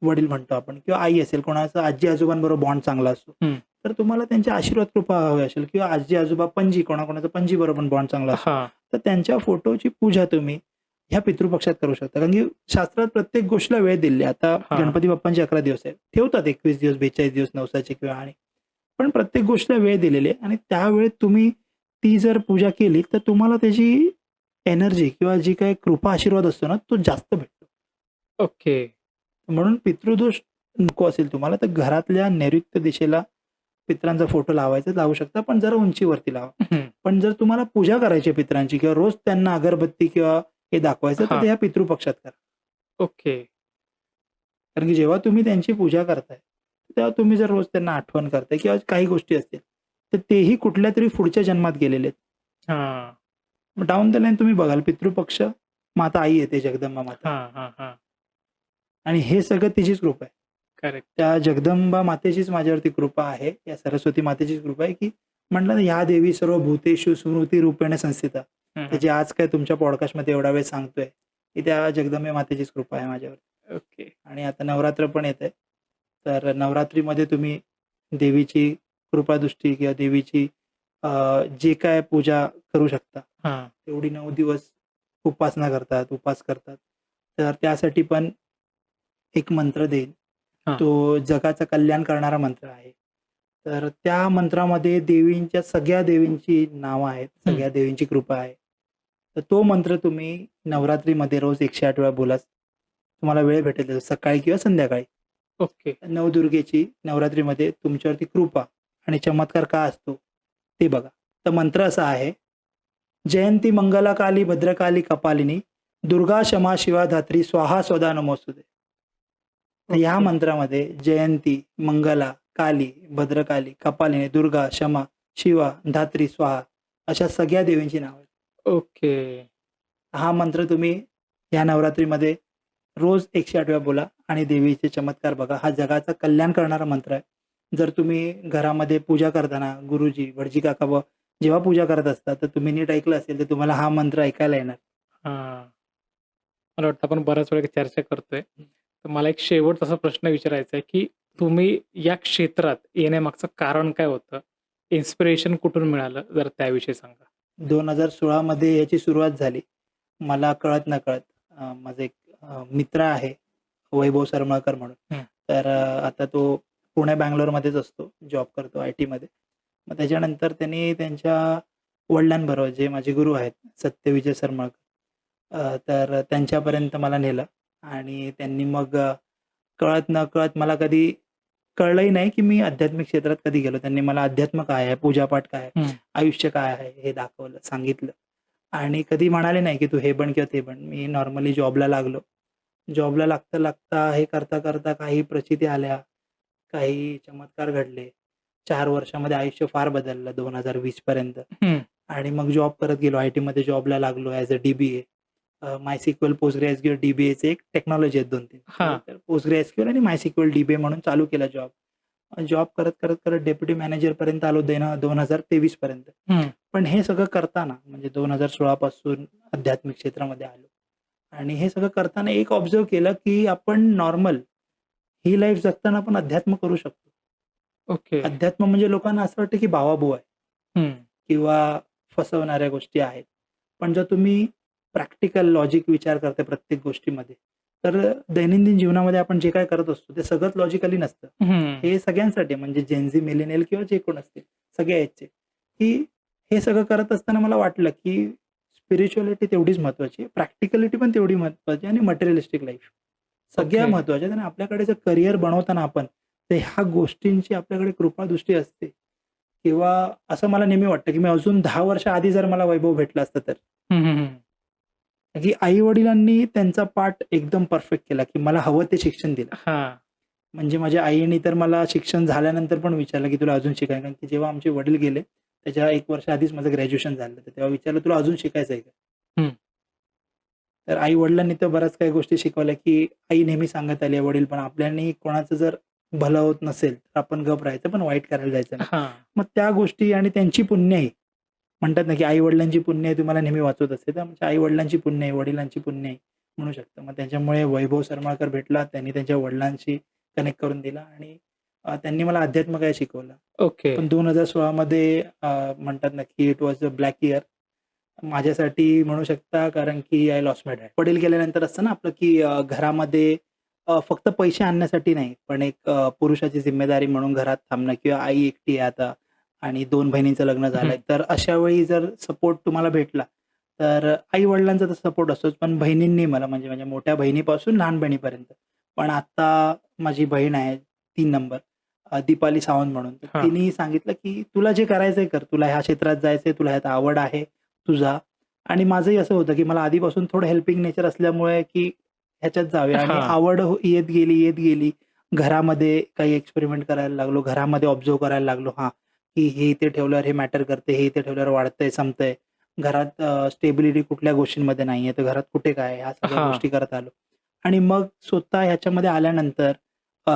वडील म्हणतो आपण किंवा आई असेल, कोणाचा आजी-आजोबांबरोबर बॉन्ड चांगला असतो. हं. तर तुम्हाला त्यांचे आशीर्वाद, कृपा हवी असेल किंवा आजी-आजोबा, पणजी, कोणाकोणाचा पणजीबरोबर बॉन्ड चांगला असतो. हां. तर त्यांच्या फोटोची पूजा तुम्ही ह्या पितृपक्षात करू शकता. कारण की शास्त्रात प्रत्येक गोष्टीला वेळ दिलेली आहे. आता हां. गणपती बाप्पांचे 11 दिवस आहेत. ठेवतात 21 दिवस, 42 दिवस नवसाचे किंवा आणि पण प्रत्येक गोष्टीला वेळ दिलेली आहे आणि त्यावेळेत तुम्ही ती जर पूजा केली, तर तुम्हाला त्याची एनर्जी किंवा जी काही कृपा आशीर्वाद असतो ना, तो जास्त भेटतो. ओके. म्हणून पितृदोष नको असेल तुम्हाला, तर घरातल्या नैऋत्य दिशेला पितरांचा फोटो लावायचा लावू शकता, पण जरा उंचीवरती लावा. हं. पण जर तुम्हाला पूजा करायची आहे पितरांची किंवा रोज त्यांना अगरबत्ती किंवा हे दाखवायचं, तर हां. ते ह्या पितृपक्षात करा. ओके. कारण की जेव्हा तुम्ही त्यांची पूजा करताय, तेव्हा तुम्ही जर रोज त्यांना आठवण करताय किंवा काही गोष्टी असतील, तर तेही कुठल्यातरी पुढच्या जन्मात गेलेले आहेत. हां. मग डाउन द लाईन तुम्ही बघाल पितृपक्ष, माता आई येते, जगदंबा माता. हां. आणि हे सगळं तिचीच कृपा आहे. करेक्ट. त्या जगदंबा मातेचीच माझ्यावरती कृपा आहे. या सरस्वती मातेचीच कृपा आहे, की म्हटलं ना, "या देवी सर्व भूतेषु स्मृती रूपेण संस्थिता." हं. त्याची आज काय तुमच्या पॉडकास्टमध्ये एवढा वेळ सांगतोय, की त्या जगदंबे मातेचीच कृपा आहे माझ्यावर. ओके. आणि आता नवरात्र पण येतंय. तर नवरात्रीमध्ये तुम्ही देवीची कृपादृष्टी किंवा देवीची जे काय पूजा करू शकता, हां. तेवढी 9 दिवस उपासना करतात, उपास करतात. तर त्यासाठी पण एक मंत्र देईन. हां. तो जगाचं कल्याण करणारा मंत्र आहे. तर त्या मंत्रामध्ये देवींच्या सगळ्या देवींची नावं आहेत, हं. सगळ्या देवींची कृपा आहे. तर तो मंत्र तुम्ही नवरात्रीमध्ये रोज 108 वेळा बोला. तुम्हाला वेळ भेटेल सकाळी किंवा संध्याकाळी. ओके. नवदुर्गेची नवरात्रीमध्ये तुमच्यावरती कृपा आणि चमत्कार का असतो ते बघा. तर मंत्र असा आहे, जयंती मंगला काली भद्रकाली कपालिनी दुर्गा क्षमा शिवा धात्री स्वाहा स्वदा नमोस्तुते. तर ह्या ओके. मंत्रामध्ये जयंती, मंगला, काली, भद्रकाली, कपालिनी, दुर्गा, क्षमा, शिवा, धात्री, स्वाहा अशा सगळ्या देवींची नावं आहेत. ओके. हा मंत्र तुम्ही या नवरात्रीमध्ये रोज 108 वेळा बोला आणि देवीचे चमत्कार बघा. हा जगाचं कल्याण करणारा मंत्र आहे. जर तुम्ही घरामध्ये पूजा करताना गुरुजी, भटजी काका जेव्हा पूजा करत असता, तर तुम्ही नीट ऐकलं असेल, तर तुम्हाला हा मंत्र ऐकायला येणार. हां. मला वाटतं आपण बऱ्याच वेळा चर्चा करतोय. तर मला एक शेवटचा असा प्रश्न विचारायचा आहे, की तुम्ही या क्षेत्रात येण्यामागचं कारण काय होतं? इन्स्पिरेशन कुठून मिळालं? जरा त्याविषयी सांगा. 2016 मध्ये याची सुरुवात झाली. मला कळत-नकळत माझा एक मित्र आहे, वैभव सरमळकर म्हणून. हं. तर आता तो पुणे, बंगलोरमध्येच असतो, जॉब करतो आय-टीमध्ये. मग त्याच्यानंतर त्यांनी त्यांच्या वडिलांबरोबर, जे माझे गुरु आहेत, सत्यविजय सरमळकर, तर त्यांच्यापर्यंत मला नेलं आणि त्यांनी मग कळत-नकळत मला कधी कळलंही नाही, की मी आध्यात्मिक क्षेत्रात कधी गेलो. त्यांनी मला अध्यात्म काय आहे, पूजापाठ काय आहे, हं. आयुष्य काय आहे, हे दाखवलं, सांगितलं आणि कधी म्हणाले नाही, की तू हे बन किंवा ते बन. मी नॉर्मली जॉबला लागलो जॉबला लागता हे करता काही प्रचिती आल्या, काही चमत्कार घडले. 4 वर्षामध्ये आयुष्य फार बदललं 2020 पर्यंत. हं. आणि मग जॉब करत गेलो. आय-टीमध्ये जॉबला लागलो ॲज अ डी-बी-ए. MySQL, PostgreSQL, डी-बी-एचे एक टेक्नॉलॉजी आहेत 2-3. हां. तर PostgreSQL आणि MySQL डी-बी-ए म्हणून चालू केला जॉब. जॉब करत डेप्युटी मॅनेजरपर्यंत आलो 2023 पर्यंत. हं. पण हे सगळं करताना म्हणजे 2016 पासून आध्यात्मिक क्षेत्रामध्ये आलो. आणि हे सगळं करताना एक ऑब्झर्व्ह केलं, की आपण नॉर्मल ही लाईफ जगताना आपण अध्यात्म करू शकतो. ओके. अध्यात्म म्हणजे लोकांना असं वाटतं, की बावाबुवा आहे हं. किंवा फसवणाऱ्या गोष्टी आहेत. पण जर तुम्ही प्रॅक्टिकल लॉजिक विचार करता प्रत्येक गोष्टीमध्ये, तर दैनंदिन जीवनामध्ये आपण जे काही करत असतो, ते सगळंच लॉजिकली नसतं. हं. हे सगळ्यांसाठी आहे, म्हणजे जेन झी, मिलेनियल किंवा जे कोण असतील, सगळे याचे, की हे सगळं करत असताना मला वाटलं, की स्पिरिच्युअलिटी तेवढीच महत्त्वाची आहे, प्रॅक्टिकॅलिटी पण तेवढी महत्त्वाची आहे आणि मटेरिअलिस्टिक लाईफ सगळ्या ओके. महत्त्वाच्या आहेत. आणि आपल्याकडे जर करियर बनवताना आपण, तर ह्या गोष्टींची आपल्याकडे कृपादृष्टी असते किंवा असं मला नेहमी वाटतं, की मी अजून 10 वर्ष आधी जर मला वैभव भेटला असता तर. हं, हं, हं. की आई-वडिलांनी त्यांचा पार्ट एकदम परफेक्ट केला, की मला हवं ते शिक्षण दिलं. हां. म्हणजे माझ्या आईने तर मला शिक्षण झाल्यानंतर पण विचारलं, की तुला अजून शिकायचं कारण की जेव्हा आमचे वडील गेले, त्याच्या 1 वर्ष आधीच माझं ग्रॅज्युएशन झालं. तर तेव्हा विचारलं, "तुला अजून शिकायचं आहे का?" हं. तर आई-वडिलांनी तर बऱ्याच काही गोष्टी शिकवल्या, की आई नेहमी सांगत आली आहे, वडील पण आपल्यानी कोणाचं जर भलं होत नसेल, तर आपण गप राहायचं, पण वाईट करायला जायचं नाही. हां. मग त्या गोष्टी आणि त्यांची पुण्याई म्हणतात ना, की आई-वडिलांची पुण्याई तुम्हाला नेहमी वाचवत असते. तर आमच्या आई-वडिलांची पुण्याई, वडिलांची पुण्याई म्हणू शकतो. मग त्याच्यामुळे वैभव सरमाळकर भेटला. त्यांनी त्यांच्या वडिलांशी कनेक्ट करून दिला आणि त्यांनी मला अध्यात्म काय शिकवलं. ओके. पण 2016 मध्ये म्हणतात ना, की it was a black year माझ्यासाठी म्हणू शकता, कारण की आय लॉस्ट माय डॅड. वडील गेल्यानंतर असतं ना आपलं, की घरामध्ये फक्त पैसे आणण्यासाठी नाही, पण एक पुरुषाची जिम्मेदारी म्हणून घरात थांबणं किंवा आई एकटी आहे आता आणि 2 बहिणींचं लग्न झालंय. हं. तर अशा वेळी जर सपोर्ट तुम्हाला भेटला, तर आई-वडिलांचा तर सपोर्ट असतोच, पण बहिणींनी मला म्हणजे माझ्या मोठ्या बहिणीपासून लहान बहिणीपर्यंत. पण आता माझी बहीण आहे 3 नंबर दीपाली सावंत म्हणून. तर हां. तिने सांगितलं, की "तुला जे करायचंय कर. तुला ह्या क्षेत्रात जायचंय, तुला ह्यात आवड आहे, तू जा." आणि माझंही असं होतं, की मला आधीपासून थोडं हेल्पिंग नेचर असल्यामुळे, की ह्याच्यात जाऊया आणि हां. आवड येत गेली. घरामध्ये काही एक्सपेरिमेंट करायला लागलो. घरामध्ये ऑब्झर्व्ह करायला लागलो. हां, की हे इथे ठेवल्यावर हे मॅटर करते, हे इथे ठेवल्यावर वाढतंय, संपतंय. घरात स्टेबिलिटी कुठल्या गोष्टींमध्ये नाहीये, तर घरात कुठे काय? ह्या सगळ्या हां. गोष्टी करत आलो. आणि मग स्वतः ह्याच्यामध्ये आल्यानंतर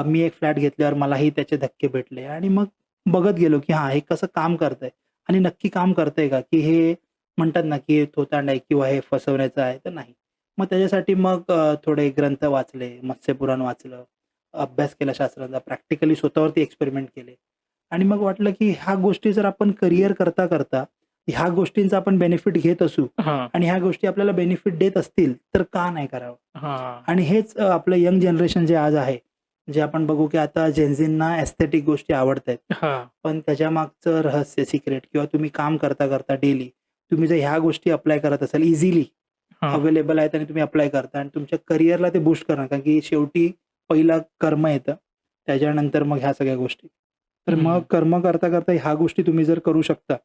मी एक फ्लॅट घेतल्यावर मलाही त्याचे धक्के भेटले आणि मग बघत गेलो, की हां, हे कसं काम करतंय आणि नक्की काम करतंय का? की हे म्हणतात ना, की हे थोतांड आहे किंवा हे फसवण्याचं आहे, तर नाही. मग त्याच्यासाठी मग थोडे ग्रंथ वाचले, मत्स्यपुराण वाचलं, अभ्यास केला शास्त्राचा, प्रॅक्टिकली स्वतःवरती एक्सपेरिमेंट केले आणि मग वाटलं, की ह्या गोष्टी जर आपण करियर करता ह्या गोष्टींचा आपण बेनिफिट घेत असू हां. आणि ह्या गोष्टी आपल्याला बेनिफिट देत असतील, तर का नाही करावं? हां. आणि हेच आपलं यंग जनरेशन जे आज आहे, जे आपण बघू, की आता जेनझींना एस्थेटिक गोष्टी आवडतायत. हां. पण त्याच्यामागचं रहस्य, सिक्रेट किंवा तुम्ही काम करता डेली तुम्ही जर ह्या गोष्टी अप्लाय करत असाल इझिली हां. अवेलेबल आहेत आणि तुम्ही अप्लाय करता आणि तुमच्या करिअरला ते बूस्ट करणार कारण की शेवटी पहिला कर्म येतं. त्याच्यानंतर मग ह्या सगळ्या गोष्टी. तर मग हं. कर्म करता ह्या गोष्टी तुम्ही जर करू शकता,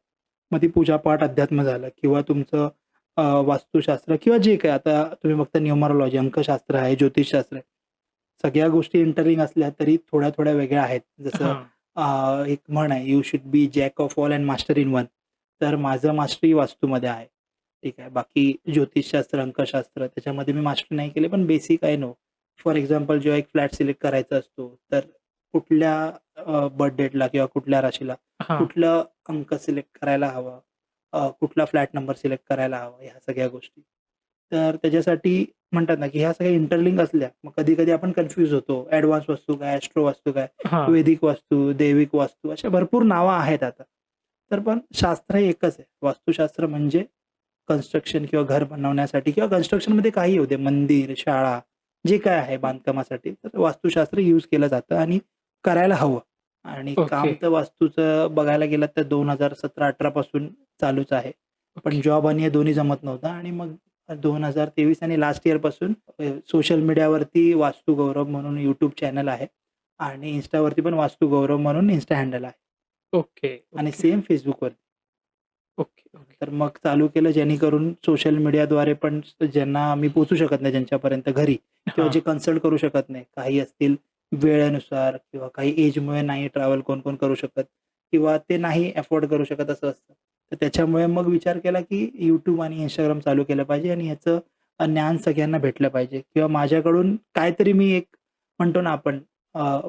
मग ती पूजापाठ, अध्यात्म झालं किंवा तुमचं वास्तुशास्त्र किंवा जे काही आता तुम्ही बघता न्यूमरोलॉजी, अंकशास्त्र आहे, ज्योतिषशास्त्र आहे. सगळ्या गोष्टी इंटरलिंक असल्या तरी थोड्या-थोड्या वेगळ्या आहेत. जसं हां. एक म्हण आहे, "you should be jack of all and master in one." तर माझं मास्टरी वास्तूमध्ये आहे. ठीक आहे. बाकी ज्योतिषशास्त्र, अंकशास्त्र त्याच्यामध्ये मी मास्टर नाही केले, पण basic I know. For example जेव्हा एक फ्लॅट सिलेक्ट करायचा असतो, तर कुठल्या बर्थ डेटला किंवा कुठल्या राशीला हां. कुठलं अंक सिलेक्ट करायला हवा, कुठला फ्लॅट नंबर सिलेक्ट करायला हवा, ह्या सगळ्या गोष्टी. तर त्याच्यासाठी म्हणतात ना, की ह्या सगळ्या इंटरलिंक असल्या, मग कधी-कधी आपण कन्फ्यूज होतो. ॲडव्हान्स वास्तू काय, ॲस्ट्रो वास्तू काय, हां. वैदिक वास्तू, दैविक वास्तू अशा भरपूर नावं आहेत आता. तर पण शास्त्र हे एकच आहे. वास्तुशास्त्र म्हणजे कन्स्ट्रक्शन किंवा घर बनवण्यासाठी किंवा कन्स्ट्रक्शनमध्ये काही येऊ दे, मंदिर, शाळा, जे काय आहे बांधकामासाठी, तर वास्तुशास्त्र यूज केलं जातं आणि करायला हवं. आणि ओके. काम तर वास्तूचं बघायला गेलं तर 2017-18 पासून चालूच आहे. पण ओके. जॉब आणि हे दोन्ही जमत नव्हतं आणि मग 2023 आणि लास्ट इयरपासून सोशल मीडियावरती वास्तू गौरव म्हणून YouTube चॅनल आहे आणि Instaवरती पण वास्तू गौरव म्हणून Insta हँडल आहे ओके. आणि ओके. सेम Facebookवरती. Okay, okay. तर मग चालू केलं जेणेकरून सोशल मीडियाद्वारे पण ज्यांना मी पोहोचू शकत नाही ज्यांच्यापर्यंत घरी किंवा हां. जे कन्सल्ट करू शकत नाही, काही असतील वेळेनुसार किंवा काही एजमुळे नाही ट्रॅव्हल कोण-कोण करू शकत किंवा ते नाही अफोर्ड करू शकत असं असतं. तर त्याच्यामुळे मग विचार केला की YouTube आणि Instagram चालू केलं पाहिजे आणि ह्याचं ज्ञान सगळ्यांना भेटलं पाहिजे किंवा माझ्याकडून काहीतरी मी एक म्हणतो ना आपण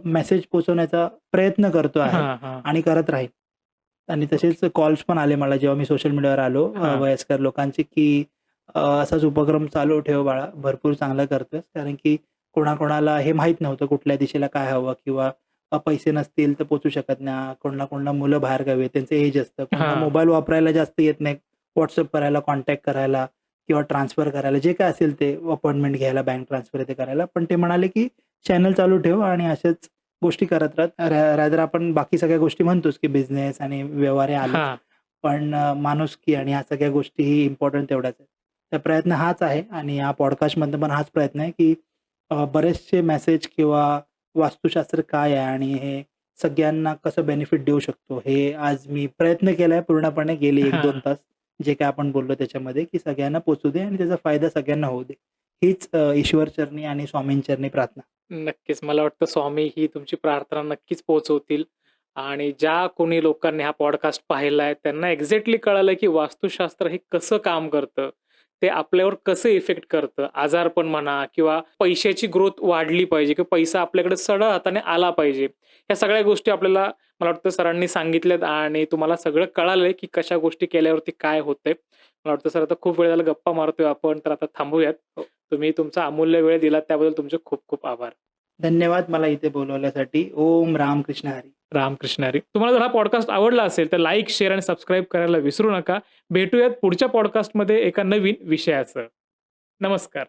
मेसेज पोहोचवण्याचा प्रयत्न करतो आहे हां, हां. आणि करत राहीन. आणि तसेच कॉल्स पण आले मला जेव्हा मी सोशल मीडियावर आलो हां. वयस्कर लोकांचे, की असाच उपक्रम चालू ठेव बाळा, भरपूर चांगलं करतोयस. कारण की कोणाकोणाला हे माहीत नव्हतं कुठल्या दिशेला काय हवं किंवा पैसे नसतील तर पोहचू शकत नाही. कोणाला मुलं बाहेरगावी आहेत, त्यांचं एज असतं. कोणाला हां. मोबाईल वापरायला जास्त येत नाही. WhatsApp करायला, कॉन्टॅक्ट करायला किंवा ट्रान्सफर करायला, जे काय असेल ते अपॉइंटमेंट घ्यायला, बँक ट्रान्सफर ते करायला. पण ते म्हणाले, की चॅनल चालू ठेव आणि अशाच गोष्टी करत राहत. रादर आपण बाकी सगळ्या गोष्टी म्हणतोच, की बिझनेस आणि व्यवहार हे आलेच. हां. पण माणुसकी आणि ह्या सगळ्या गोष्टीही इम्पोर्टंट तेवढ्याच आहेत. तर प्रयत्न हाच आहे आणि या पॉडकास्टमधनं पण हाच प्रयत्न आहे, की बरेचसे मेसेज किंवा वास्तुशास्त्र काय आहे आणि हे सगळ्यांना कसं बेनिफिट देऊ शकतो, हे आज मी प्रयत्न केलाय पूर्णपणे गेली 1-2 हां. तास. जे काही आपण बोललो त्याच्यामध्ये, की सगळ्यांना पोहोचू दे आणि त्याचा फायदा सगळ्यांना होऊ दे. हीच ईश्वरचरणी आणि स्वामींचरणी प्रार्थना. नक्कीच. मला वाटतं स्वामी ही तुमची प्रार्थना नक्कीच पोहोचवतील आणि ज्या कोणी लोकांनी हा पॉडकास्ट पाहिलाय त्यांना एक्झॅक्टली कळालं, की वास्तुशास्त्र हे कसं काम करतं. ते आपल्यावर कसं इफेक्ट करतं. आजारपण म्हणा किंवा पैशाची ग्रोथ वाढली पाहिजे किंवा पैसा आपल्याकडे सरळ हाताने आला पाहिजे. ह्या सगळ्या गोष्टी आपल्याला मला वाटतं सरांनी सांगितल्यात आणि तुम्हाला सगळं कळालंय, की कशा गोष्टी केल्यावरती काय होतंय. मला वाटतं सर आता खूप वेळ झाला गप्पा मारतोय आपण, तर आता थांबूयात. हो. तुम्ही तुमचा अमूल्य वेळ दिलात त्याबद्दल तुमचे खूप खूप आभार. धन्यवाद मला इथे बोलवल्यासाठी. ओम रामकृष्ण हरी. रामकृष्ण हरी. तुम्हाला जर हा पॉडकास्ट आवडला असेल तर लाईक, शेअर आणि सबस्क्राईब करायला विसरू नका. भेटूयात पुढच्या पॉडकास्टमध्ये एका नवीन विषयासह. नमस्कार.